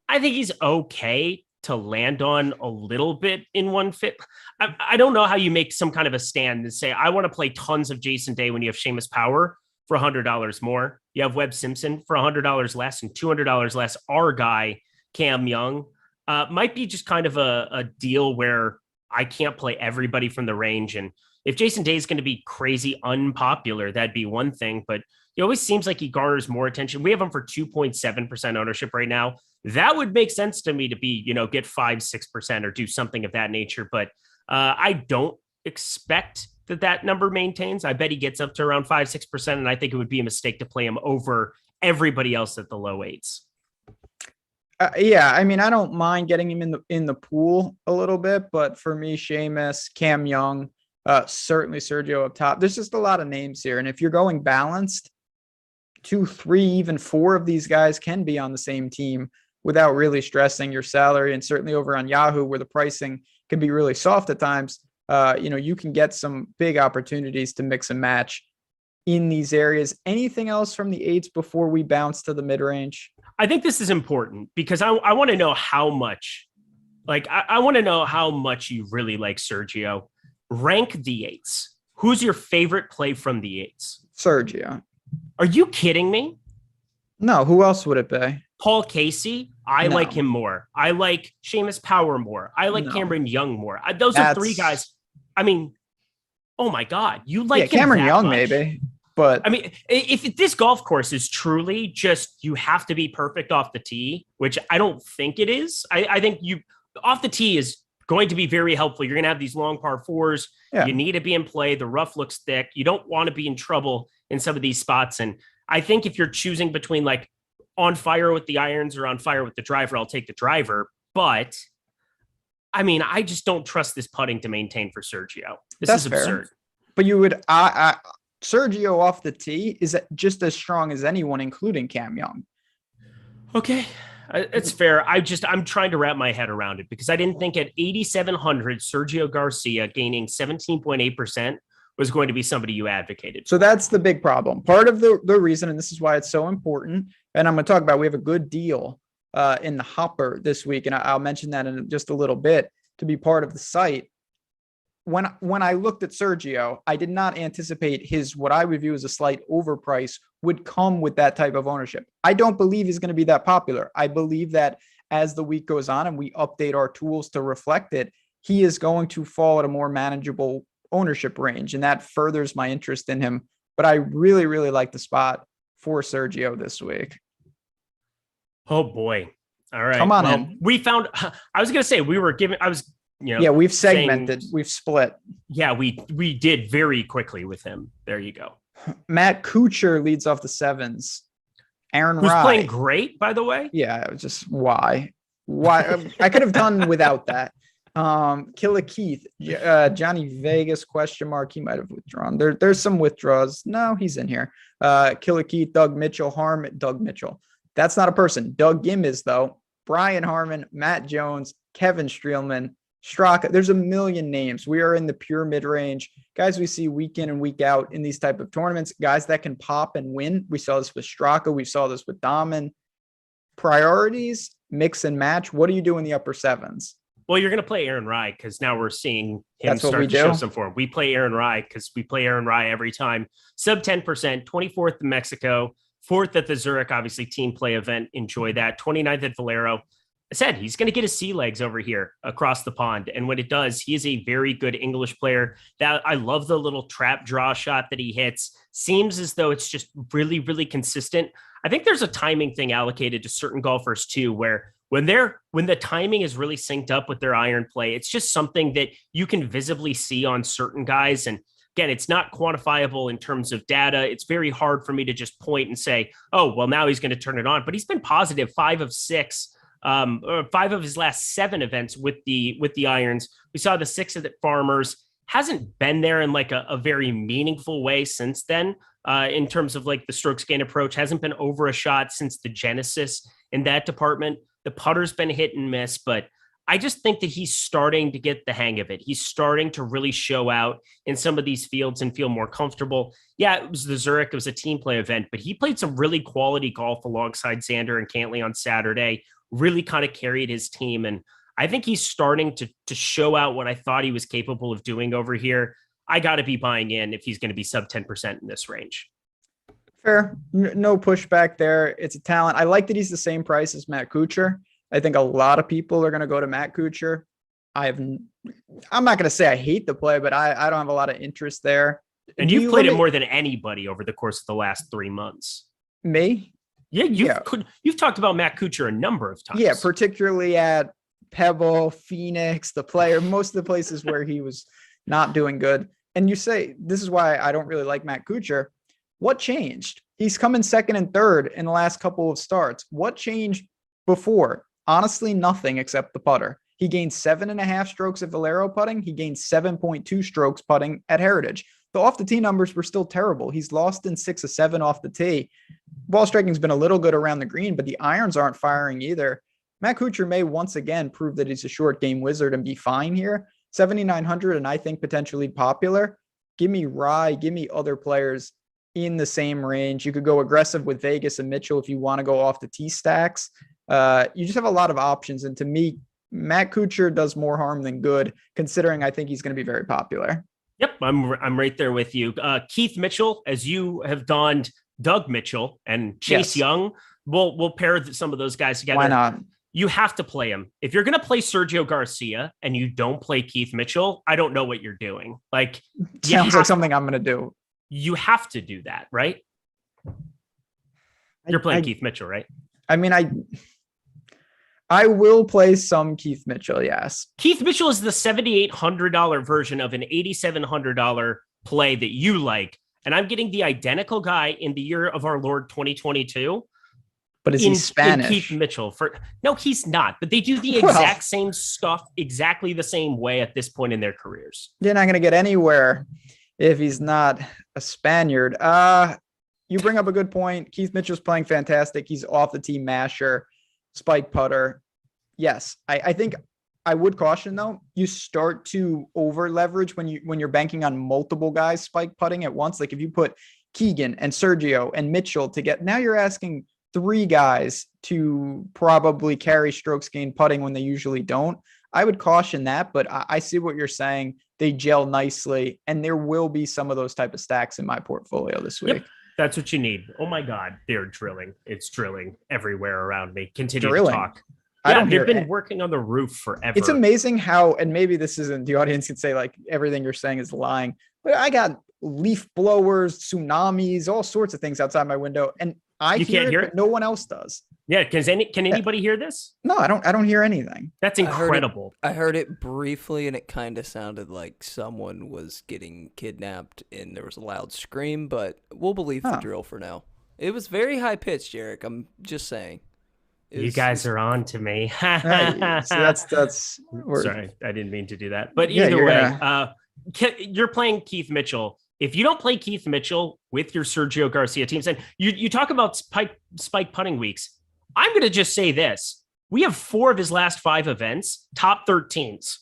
I think he's okay to land on a little bit in one fit. I don't know how you make some kind of a stand and say, I want to play tons of Jason Day when you have Seamus Power for $100 more. You have Webb Simpson for $100 less and $200 less. Our guy, Cam Young, might be just kind of a deal where I can't play everybody from the range. And if Jason Day is going to be crazy unpopular, that'd be one thing, but he always seems like he garners more attention. We have him for 2.7% ownership right now. That would make sense to me to be, get 5-6% or do something of that nature. But I don't expect that number maintains. I bet he gets up to around 5-6%. And I think it would be a mistake to play him over everybody else at the low 8s. Yeah, I mean, I don't mind getting him in the pool a little bit, but for me, Seamus, Cam Young, certainly Sergio up top. There's just a lot of names here. And if you're going balanced, 2, 3, even 4 of these guys can be on the same team without really stressing your salary. And certainly over on Yahoo, where the pricing can be really soft at times, you can get some big opportunities to mix and match in these areas. Anything else from the 8s before we bounce to the mid-range? I think this is important because I want to know how much, I want to know how much you really like Sergio. Rank the 8s. Who's your favorite play from the 8s? Sergio. Are you kidding me? No, who else would it be? Paul Casey. I like him more. I like Seamus Power more. I like Cameron Young more. Those are 3 guys. I mean, oh my God. You like him Cameron Young, much? maybe. But I mean, if this golf course is truly just, you have to be perfect off the tee, which I don't think it is. I think off the tee is going to be very helpful. You're going to have these long par 4s. Yeah. You need to be in play. The rough looks thick. You don't want to be in trouble in some of these spots. And I think if you're choosing between on fire with the irons or on fire with the driver, I'll take the driver. But I mean, I just don't trust this putting to maintain for Sergio. This is absurd. But you would, Sergio off the tee is just as strong as anyone, including Cam Young. Okay. It's fair. I'm trying to wrap my head around it because I didn't think at 8,700, Sergio Garcia gaining 17.8% was going to be somebody you advocated. So that's the big problem. Part of the reason, and this is why it's so important, and I'm going to talk about, we have a good deal in the hopper this week, and I'll mention that in just a little bit to be part of the site. When I looked at Sergio, I did not anticipate what I would view as a slight overprice would come with that type of ownership. I don't believe he's going to be that popular. I believe that as the week goes on and we update our tools to reflect it, he is going to fall at a more manageable ownership range, and that furthers my interest in him. But I really, really like the spot for Sergio this week. Oh boy. All right. Come on in. We found, I was going to say we've segmented, we've split. Yeah, we did very quickly with him. There you go. Matt Kuchar leads off the 7s. Aaron Who's Rye playing great, by the way. Yeah, it was just why I could have done without that. Killer Keith, Johnny Vegas question mark. He might have withdrawn. There's some withdrawals. No, he's in here. Killer Keith, Doug Mitchell, Doug Mitchell. That's not a person. Doug Gim is though. Brian Harmon, Matt Jones, Kevin Streelman, Straka. There's a million names. We are in the pure mid-range. Guys we see week in and week out in these type of tournaments. Guys that can pop and win. We saw this with Straka. We saw this with Dahmen. Priorities, mix and match. What do you do in the upper sevens? Well, you're going to play Aaron Rye because now we're seeing him start to show some form. We play Aaron Rye because we play Aaron Rye every time. Sub 10%, 24th in Mexico, 4th at the Zurich, obviously team play event. Enjoy that. 29th at Valero. I said he's going to get his sea legs over here across the pond. And when it does, he is a very good English player. That I love the little trap draw shot that he hits. Seems as though it's just really, really consistent. I think there's a timing thing allocated to certain golfers too, where when the timing is really synced up with their iron play, it's just something that you can visibly see on certain guys. And again, it's not quantifiable in terms of data. It's very hard for me to just point and say, oh, well, now he's going to turn it on. But he's been positive 5 of 6, or 5 of his last 7 events with the irons. We saw the 6 at Farmers. Hasn't been there in like a very meaningful way since then. In terms of like the strokes gain approach, hasn't been over a shot since the genesis in that department. The putter's been hit and miss, but I just think that he's starting to get the hang of it. He's starting to really show out in some of these fields and feel more comfortable. Yeah, it was the Zurich. It was a team play event, but he played some really quality golf alongside Xander and Cantley on Saturday, really kind of carried his team. And I think he's starting to show out what I thought he was capable of doing over here. I got to be buying in if he's going to be sub 10% in this range. Fair. No pushback there. It's a talent. I like that he's the same price as Matt Kuchar. I think a lot of people are going to go to Matt Kuchar. I'm not going to say I hate the play, but I don't have a lot of interest there. And you've played it more than anybody over the course of the last 3 months. Me? Yeah, you've talked about Matt Kuchar a number of times. Yeah, particularly at Pebble, Phoenix, the player, most of the places where he was not doing good. And you say, this is why I don't really like Matt Kuchar. What changed? He's come in second and third in the last couple of starts. What changed before? Honestly, nothing except the putter. He gained 7.5 strokes at Valero putting. He gained 7.2 strokes putting at Heritage. The off the tee numbers were still terrible. He's lost in 6 of 7 off the tee. Ball striking's been a little good around the green, but the irons aren't firing either. Matt Kuchar may once again prove that he's a short game wizard and be fine here. 7,900 and I think potentially popular. Give me Rye, give me other players in the same range. You could go aggressive with Vegas and Mitchell if you want to go off the tee stacks. You just have a lot of options. And to me, Matt Kuchar does more harm than good, considering I think he's going to be very popular. Yep, I'm right there with you. Keith Mitchell, as you have donned Doug Mitchell and Chase Young, we'll pair some of those guys together. Why not? You have to play him. If you're going to play Sergio Garcia and you don't play Keith Mitchell, I don't know what you're doing. Like, sounds like something I'm going to do. You have to do that, right? You're playing Keith Mitchell, right? I mean, I will play some Keith Mitchell, yes. Keith Mitchell is the $7,800 version of an $8,700 play that you like. And I'm getting the identical guy in the year of our Lord 2022. But is he Spanish? Keith Mitchell. No, he's not. But they do the exact same stuff exactly the same way at this point in their careers. You're not going to get anywhere if he's not a Spaniard. You bring up a good point. Keith Mitchell's playing fantastic. He's off the tee masher, spike putter. Yes, I think I would caution though. You start to over leverage when you're banking on multiple guys spike putting at once. Like if you put Keegan and Sergio and Mitchell to get, now you're asking 3 guys to probably carry strokes gain putting when they usually don't. I would caution that, but I see what you're saying. They gel nicely, and there will be some of those type of stacks in my portfolio this week. Yep, that's what you need. Oh my God, they're drilling. It's drilling everywhere around me. Continue drilling. To talk. Yeah, they've been working on the roof forever. It's amazing how, and maybe this isn't, the audience could say like everything you're saying is lying, but I got leaf blowers, tsunamis, all sorts of things outside my window, and you can't hear it, but no one else does. Yeah, can anybody hear this? No, I don't hear anything. That's incredible. I heard it briefly, and it kind of sounded like someone was getting kidnapped, and there was a loud scream. But we'll believe the drill for now. It was very high pitched, Eric. I'm just saying. You guys are on to me. Right, so that's sorry, I didn't mean to do that. But Yeah, either way, you're playing Keith Mitchell. If you don't play Keith Mitchell with your Sergio Garcia teams, and you talk about spike putting weeks, I'm going to just say this. We have 4 of his last 5 events, top 13s.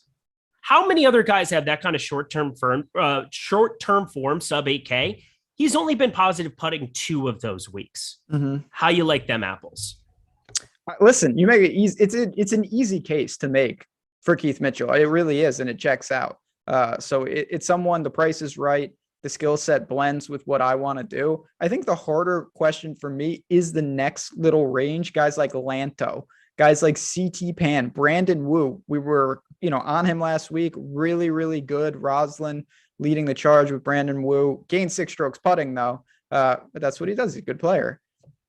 How many other guys have that kind of short-term form, sub 8K? He's only been positive putting 2 of those weeks. Mm-hmm. How you like them apples? Listen, you make it easy. It's an easy case to make for Keith Mitchell. It really is, and it checks out. So it's someone, the price is right. The skill set blends with what I want to do. I think the harder question for me is the next little range. Guys like Lanto, guys like CT Pan, Brandon Wu. We were, on him last week. Really, really good. Roslin leading the charge with Brandon Wu. Gained 6 strokes putting though. But that's what he does. He's a good player.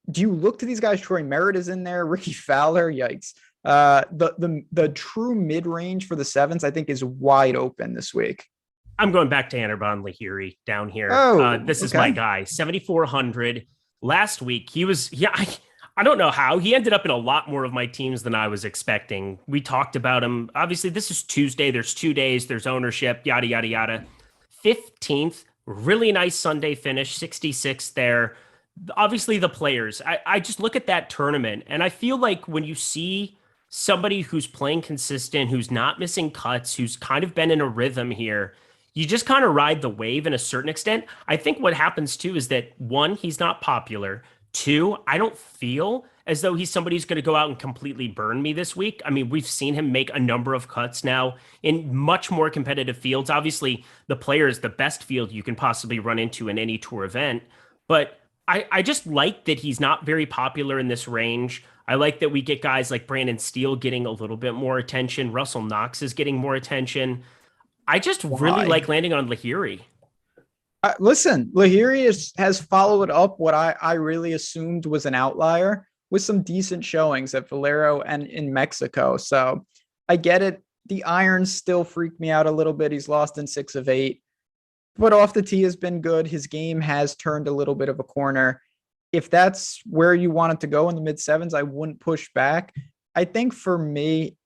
Do you look to these guys? Troy Merritt is in there. Ricky Fowler. Yikes. The true mid-range for the 7s, I think, is wide open this week. I'm going back to Anirban Lahiri down here. This is my guy, 7,400. Last week, he was, I don't know how. He ended up in a lot more of my teams than I was expecting. We talked about him. Obviously, this is Tuesday. There's 2 days. There's ownership, yada, yada, yada. 15th, really nice Sunday finish, 66th there. Obviously, the players. I just look at that tournament, and I feel like when you see somebody who's playing consistent, who's not missing cuts, who's kind of been in a rhythm here, you just kind of ride the wave in a certain extent. I think what happens too is that 1, he's not popular. 2, I don't feel as though he's somebody who's going to go out and completely burn me this week. I mean, we've seen him make a number of cuts now in much more competitive fields. Obviously, the player is the best field you can possibly run into in any tour event. But I just like that he's not very popular in this range. I like that we get guys like Brandon Steele getting a little bit more attention. Russell Knox is getting more attention. I just really like landing on Lahiri. Listen, Lahiri has followed up what I really assumed was an outlier with some decent showings at Valero and in Mexico. So I get it. The irons still freak me out a little bit. He's lost in 6 of 8, but off the tee has been good. His game has turned a little bit of a corner. If that's where you want it to go in the mid 7s, I wouldn't push back. I think for me,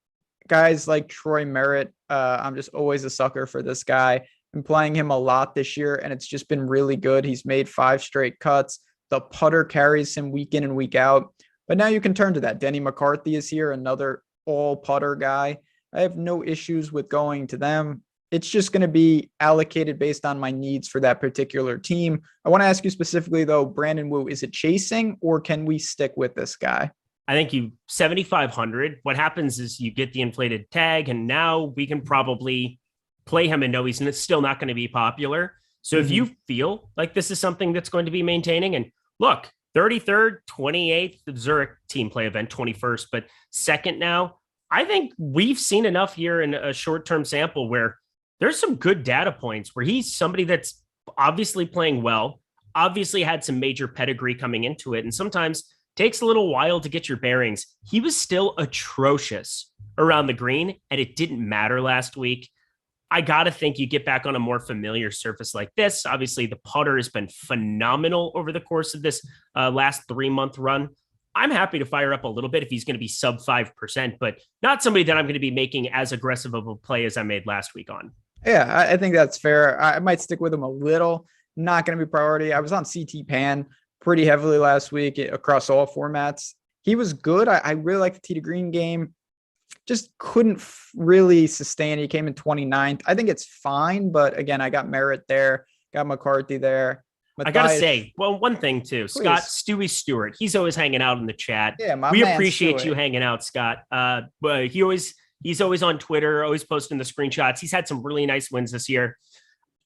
guys like Troy Merritt, I'm just always a sucker for this guy. I'm playing him a lot this year, and it's just been really good. He's made 5 straight cuts. The putter carries him week in and week out. But now you can turn to that. Denny McCarthy is here, another all putter guy. I have no issues with going to them. It's just going to be allocated based on my needs for that particular team. I want to ask you specifically, though, Brandon Wu, is it chasing or can we stick with this guy? I think 7,500. What happens is you get the inflated tag, and now we can probably play him and know he's still not going to be popular. So if you feel like this is something that's going to be maintaining, and look, 33rd, 28th, the Zurich team play event, 21st, but 2nd now, I think we've seen enough here in a short-term sample where there's some good data points where he's somebody that's obviously playing well, obviously had some major pedigree coming into it, and sometimes takes a little while to get your bearings. He was still atrocious around the green, and it didn't matter last week. I got to think you get back on a more familiar surface like this. Obviously, the putter has been phenomenal over the course of this last 3-month run. I'm happy to fire up a little bit if he's going to be sub 5%, but not somebody that I'm going to be making as aggressive of a play as I made last week on. Yeah, I think that's fair. I might stick with him a little. Not going to be priority. I was on CT Pan pretty heavily last week across all formats. He was good. I really like the tee to green game. Just couldn't really sustain. He came in 29th. I think it's fine, but again, I got Merritt there, got McCarthy there. I got to say, well, one thing too, please. Scott Stewie Stewart, he's always hanging out in the chat. Yeah, we appreciate you hanging out, Scott. But he's always on Twitter, always posting the screenshots. He's had some really nice wins this year.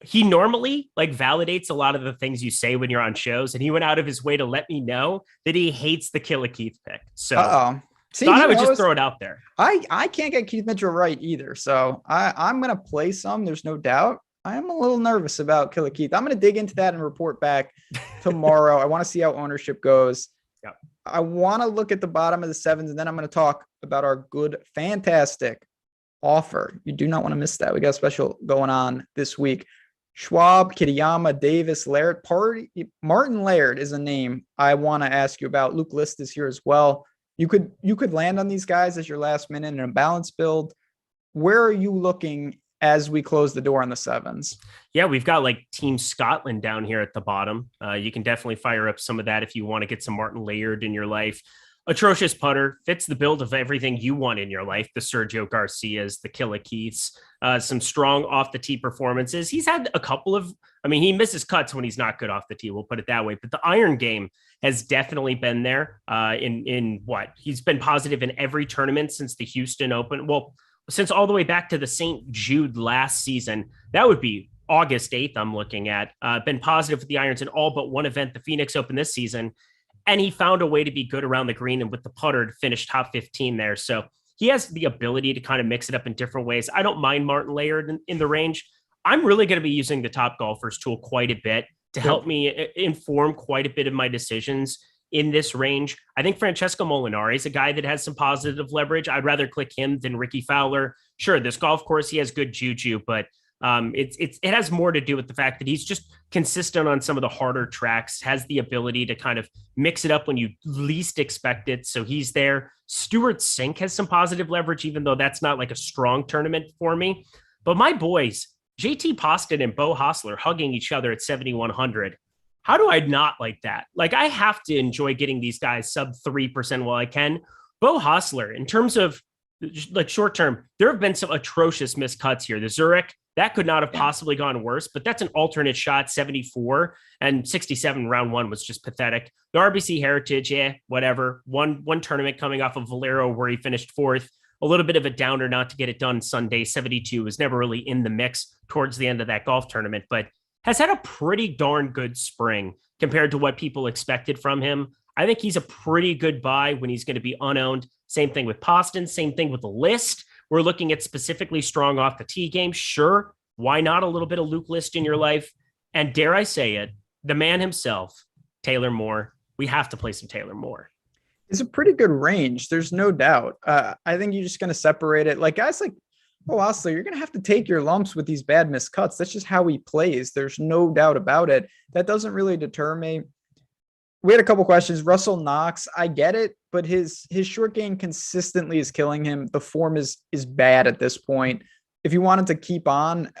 He normally validates a lot of the things you say when you're on shows, and he went out of his way to let me know that he hates the Killer Keith pick. So See, thought I would just throw it out there. I can't get Keith Mitchell right either. So I'm going to play some. There's no doubt. I am a little nervous about Killer Keith. I'm going to dig into that and report back tomorrow. I want to see how ownership goes. Yep. I want to look at the bottom of the 7s, and then I'm going to talk about our good, fantastic offer. You do not want to miss that. We got a special going on this week. Schwab, Kitayama, Davis, Laird, Martin Laird is a name I want to ask you about. Luke List is here as well. You could land on these guys as your last minute in a balanced build. Where are you looking as we close the door on the sevens? Yeah, we've got like Team Scotland down here at the bottom. You can definitely fire up some of that if you want to get some Martin Laird in your life. Atrocious putter, fits the build of everything you want in your life. The Sergio Garcias, the Killa Keiths, some strong off the tee performances. He's had a couple of, he misses cuts when he's not good off the tee. We'll put it that way. But the iron game has definitely been there in what? He's been positive in every tournament since the Houston Open. Well, since all the way back to the St. Jude last season. That would be August 8th, I'm looking at. Been positive with the irons in all but one event, the Phoenix Open this season. And he found a way to be good around the green and with the putter to finish top 15 there. So he has the ability to kind of mix it up in different ways. I don't mind Martin Laird in the range. I'm really going to be using the Top Golfers tool quite a bit to help me inform quite a bit of my decisions in this range. I think Francesco Molinari is a guy that has some positive leverage. I'd rather click him than Ricky Fowler. Sure, this golf course, he has good juju, but it has more to do with the fact that he's just consistent on some of the harder tracks, has the ability to kind of mix it up when you least expect it. So he's there. Stuart Sink has some positive leverage, even though that's not like a strong tournament for me. But my boys, JT Poston and Bo Hostler hugging each other at 7,100. How do I not like that? Like, I have to enjoy getting these guys sub 3% while I can. Bo Hostler, in terms of like short term, there have been some atrocious missed cuts here. The Zurich, that could not have possibly gone worse, but that's an alternate shot, 74 and 67 round one was just pathetic. The RBC Heritage, whatever. One tournament coming off of Valero where he finished fourth. A little bit of a downer not to get it done Sunday. 72 was never really in the mix towards the end of that golf tournament, but has had a pretty darn good spring compared to what people expected from him. I think he's a pretty good buy when he's going to be unowned. Same thing with Poston. Same thing with the list. We're looking at specifically strong off the tee game. Sure, why not a little bit of Luke List in your life? And dare I say it, the man himself, Taylor Moore. We have to play some Taylor Moore. It's a pretty good range. There's no doubt. I think you're just going to separate it. Like guys like Hostler, you're going to have to take your lumps with these bad missed cuts. That's just how he plays. There's no doubt about it. That doesn't really deter me. We had a couple questions. Russell Knox, I get it, but his short game consistently is killing him. The form is bad at this point. If you wanted to keep on,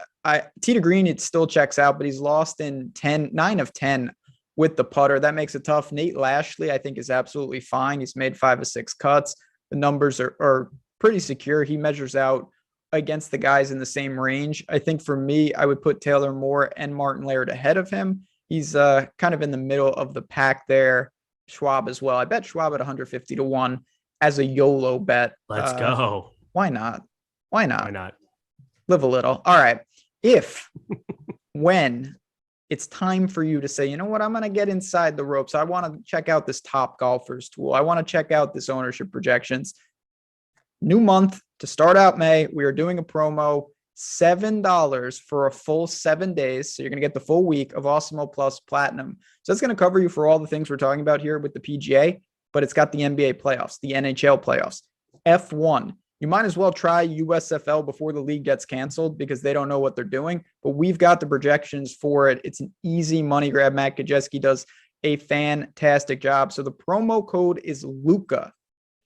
tee to green, it still checks out, but he's lost in 9 of 10 with the putter. That makes it tough. Nate Lashley, I think, is absolutely fine. He's made 5 of 6 cuts. The numbers are pretty secure. He measures out against the guys in the same range. I think for me, I would put Taylor Moore and Martin Laird ahead of him. He's kind of in the middle of the pack there. Schwab as well. I bet Schwab at 150 to 1 as a YOLO bet. Let's go. Why not? Why not? Why not? Live a little. All right. When it's time for you to say, you know what, I'm going to get inside the ropes. I want to check out this Top Golfers tool. I want to check out this ownership projections. New month to start out May. We are doing a promo. $7 for a full 7 days. So you're going to get the full week of Awesemo Plus Platinum. So that's going to cover you for all the things we're talking about here with the PGA, but it's got the NBA playoffs, the NHL playoffs, F1. You might as well try USFL before the league gets canceled because they don't know what they're doing, but we've got the projections for it. It's an easy money grab. Matt Kajeski does a fantastic job. So the promo code is Luka,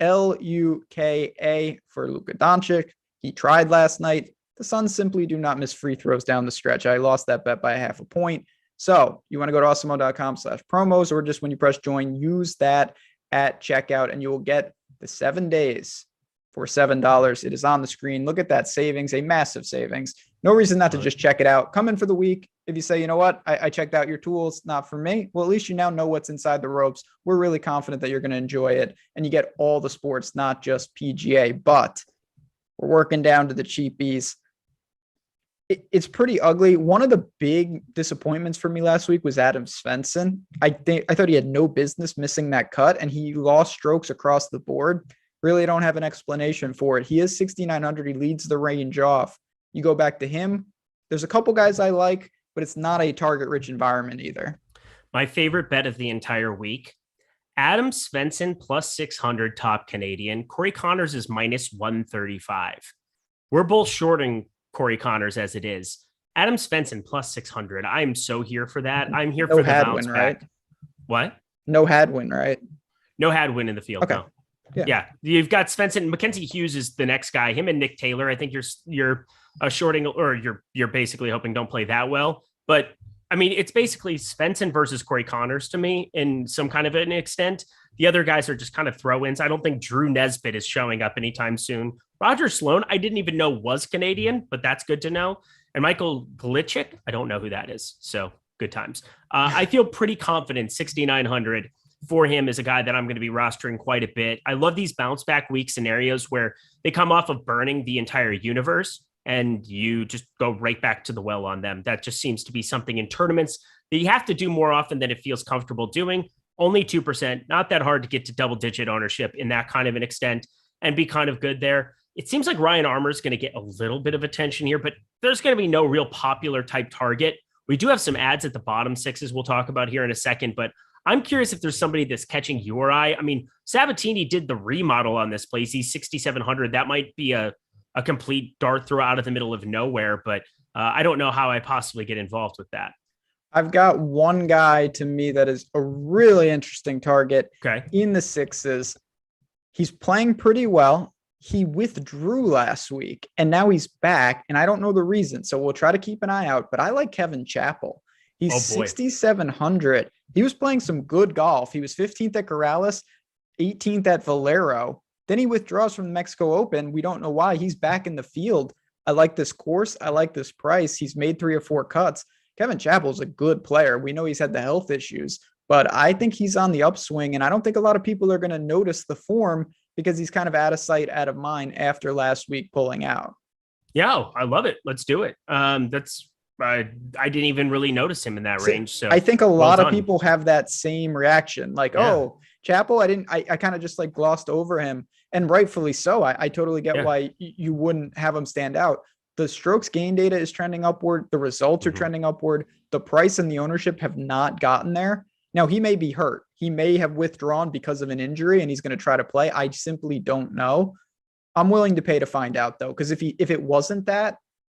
Luka for Luka Doncic. He tried last night. The Suns simply do not miss free throws down the stretch. I lost that bet by 0.5 point. So you want to go to awesemo.com/promos, or just when you press join, use that at checkout and you will get the 7 days for $7. It is on the screen. Look at that savings, a massive savings. No reason not to just check it out. Come in for the week. If you say, you know what, I checked out your tools, not for me. Well, at least you now know what's inside the ropes. We're really confident that you're going to enjoy it and you get all the sports, not just PGA, but we're working down to the cheapies. It's pretty ugly. One of the big disappointments for me last week was Adam Svensson. I thought he had no business missing that cut, and he lost strokes across the board. Really don't have an explanation for it. He is 6,900. He leads the range off. You go back to him. There's a couple guys I like, but it's not a target-rich environment either. My favorite bet of the entire week, Adam Svensson plus 600 top Canadian. Corey Connors is minus 135. We're both shorting Corey Connors as it is. Adam Svensson plus 600. I'm so here for that. I'm here for the bounce back. Right? What? No Hadwin, right? No Hadwin in the field. Okay. No. Yeah. You've got Svensson. Mackenzie Hughes is the next guy. Him and Nick Taylor. I think you're shorting, or you're basically hoping don't play that well. But I mean, it's basically Svensson versus Corey Connors to me in some kind of an extent. The other guys are just kind of throw-ins. I don't think Drew Nesbitt is showing up anytime soon. Roger Sloan, I didn't even know was Canadian, but that's good to know. And Michael Glitchick, I don't know who that is. So good times. I feel pretty confident 6,900 for him is a guy that I'm going to be rostering quite a bit. I love these bounce back week scenarios where they come off of burning the entire universe and you just go right back to the well on them. That just seems to be something in tournaments that you have to do more often than it feels comfortable doing. Only 2%, not that hard to get to double digit ownership in that kind of an extent and be kind of good there. It seems like Ryan Armour is going to get a little bit of attention here, but there's going to be no real popular type target. We do have some ads at the bottom sixes we'll talk about here in a second, but I'm curious if there's somebody that's catching your eye. I mean, Sabatini did the remodel on this place. He's 6,700. That might be a complete dart throw out of the middle of nowhere, but I don't know how I possibly get involved with that. I've got one guy to me that is a really interesting target in the sixes. He's playing pretty well. He withdrew last week and now he's back and I don't know the reason. So we'll try to keep an eye out, but I like Kevin Chappell. He's 6,700. He was playing some good golf. He was 15th at Corrales, 18th at Valero. Then he withdraws from the Mexico Open. We don't know why. He's back in the field. I like this course. I like this price. He's made 3 or 4 cuts. Kevin Chappell's a good player. We know he's had the health issues, but I think he's on the upswing. And I don't think a lot of people are going to notice the form because he's kind of out of sight, out of mind after last week pulling out. Yeah, I love it. Let's do it. I didn't even really notice him in that range. So I think a lot of people have that same reaction. Like, oh, Chappell, I kind of just like glossed over him. And rightfully so. I totally get why you wouldn't have him stand out. The strokes gain data is trending upward. The results are trending upward. The price and the ownership have not gotten there. Now, he may be hurt. He may have withdrawn because of an injury and he's going to try to play. I simply don't know. I'm willing to pay to find out, though, because if it wasn't that,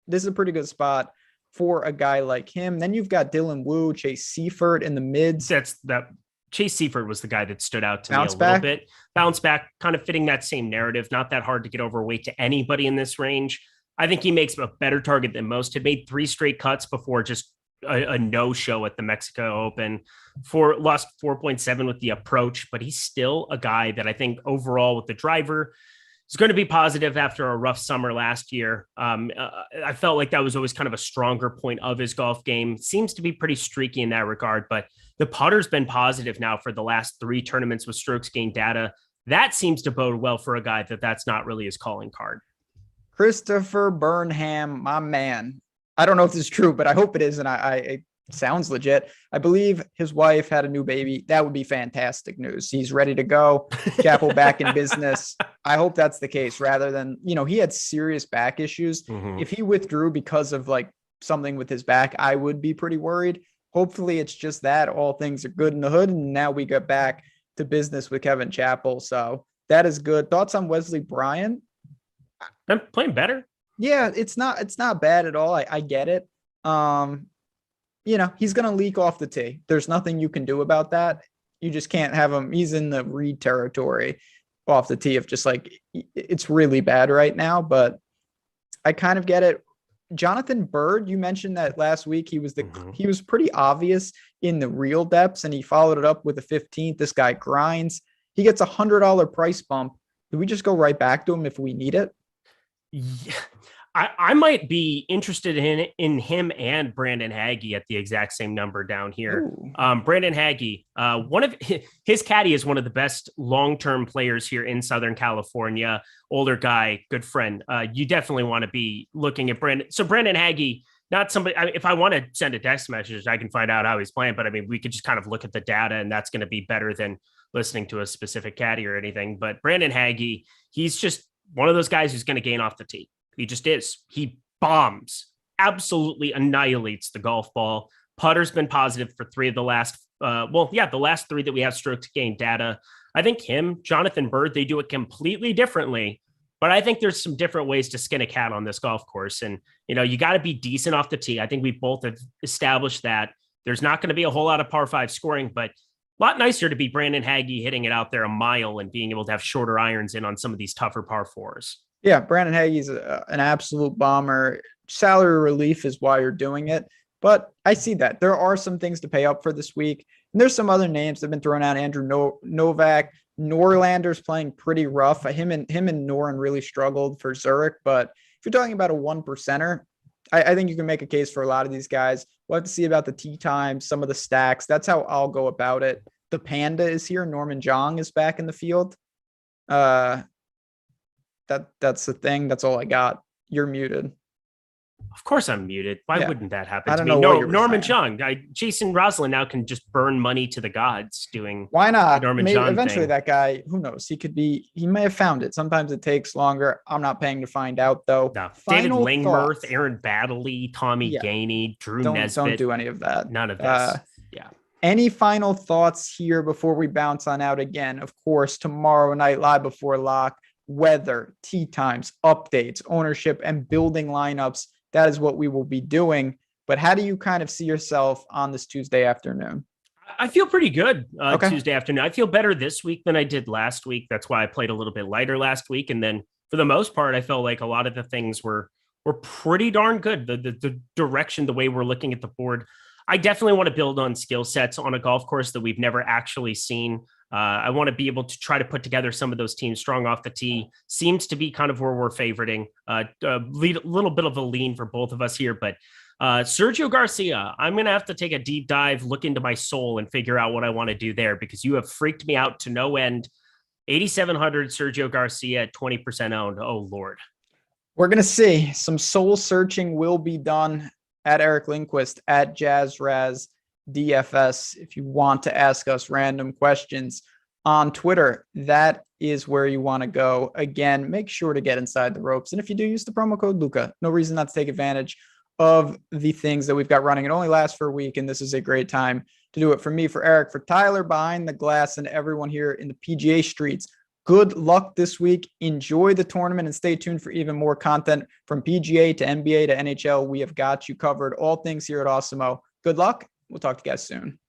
this is a pretty good spot for a guy like him. Then you've got Dylan Wu, Chase Seifert in the mids. Chase Seifert was the guy that stood out to me a little bit. Bounce back, kind of fitting that same narrative. Not that hard to get overweight to anybody in this range. I think he makes a better target than most. Had made 3 straight cuts before just a no-show at the Mexico Open. Lost 4.7 with the approach, but he's still a guy that I think overall with the driver is going to be positive after a rough summer last year. I felt like that was always kind of a stronger point of his golf game. Seems to be pretty streaky in that regard, but the putter's been positive now for the last 3 tournaments with strokes gain data. That seems to bode well for a guy that's not really his calling card. Christopher Burnham, my man. I don't know if this is true, but I hope it is. And it sounds legit. I believe his wife had a new baby. That would be fantastic news. He's ready to go. Chappell back in business. I hope that's the case rather than, he had serious back issues. If he withdrew because of like something with his back, I would be pretty worried. Hopefully it's just that all things are good in the hood. And now we get back to business with Kevin Chappell. So that is good. Thoughts on Wesley Bryan? I'm playing better. Yeah, it's not bad at all. I get it. He's going to leak off the tee. There's nothing you can do about that. You just can't have him. He's in the Reed territory off the tee of just like, it's really bad right now, but I kind of get it. Jonathan Bird, you mentioned that last week. He was he was pretty obvious in the real depths and he followed it up with a 15th. This guy grinds. He gets $100 price bump. Do we just go right back to him if we need it? Yeah. I might be interested in him and Brandon Hagee at the exact same number down here. Brandon Hagee, one of his caddy is one of the best long-term players here in Southern California. Older guy, good friend. You definitely want to be looking at Brandon. So Brandon Hagee, not somebody. If I want to send a text message, I can find out how he's playing. But I mean, we could just kind of look at the data, and that's going to be better than listening to a specific caddy or anything. But Brandon Hagee, he's just one of those guys who's going to gain off the tee. He just is. He bombs, absolutely annihilates the golf ball. Putter's been positive for 3 of the last, the last 3 that we have stroke to gain data. I think him, Jonathan Bird, they do it completely differently, but I think there's some different ways to skin a cat on this golf course. And, you got to be decent off the tee. I think we both have established that there's not going to be a whole lot of par 5 scoring, but lot nicer to be Brandon Haggy hitting it out there a mile and being able to have shorter irons in on some of these tougher par fours. Yeah, Brandon Haggy's an absolute bomber. Salary relief is why you're doing it. But I see that. There are some things to pay up for this week. And there's some other names that have been thrown out. Andrew Novak. Norlander's playing pretty rough. Him and Noren really struggled for Zurich. But if you're talking about a 1%er, I think you can make a case for a lot of these guys. We'll have to see about the tee times, some of the stacks. That's how I'll go about it. The Panda is here. Norman Zhang is back in the field. That's the thing. That's all I got. You're muted. Of course I'm muted. Why wouldn't that happen I to don't me? know No, what you were Norman saying. Jung. Jason Roslin now can just burn money to the gods doing Why not? Norman Maybe John eventually thing. that guy, who knows? He may have found it. Sometimes it takes longer. I'm not paying to find out though. No. David Final Langmuth, thoughts. Aaron Baddeley, Tommy Yeah. Gainey, Drew Don't Nesbitt. do any of that. None of this. Yeah. Any final thoughts here before we bounce on out again? Of course, tomorrow night, live before lock, weather, tee times, updates, ownership, and building lineups. That is what we will be doing. But how do you kind of see yourself on this Tuesday afternoon? I feel pretty good Okay. Tuesday afternoon. I feel better this week than I did last week. That's why I played a little bit lighter last week. And then for the most part, I felt like a lot of the things were pretty darn good. The direction, the way we're looking at the board. I definitely want to build on skill sets on a golf course that we've never actually seen. I want to be able to try to put together some of those teams strong off the tee. Seems to be kind of where we're favoriting. A little bit of a lean for both of us here, but Sergio Garcia, I'm going to have to take a deep dive, look into my soul and figure out what I want to do there because you have freaked me out to no end. 8,700 Sergio Garcia at 20% owned. Oh Lord. We're going to see. Some soul searching will be done at Eric Lindquist at JazzRaz DFS. If you want to ask us random questions on Twitter, that is where you want to go. Again, make sure to get inside the ropes. And if you do, use the promo code Luca. No reason not to take advantage of the things that we've got running. It only lasts for a week, and this is a great time to do it. For me, for Eric, for Tyler behind the glass, and everyone here in the PGA streets, good luck this week. Enjoy the tournament and stay tuned for even more content from PGA to NBA to NHL. We have got you covered. All things here at Awesemo. Good luck. We'll talk to you guys soon.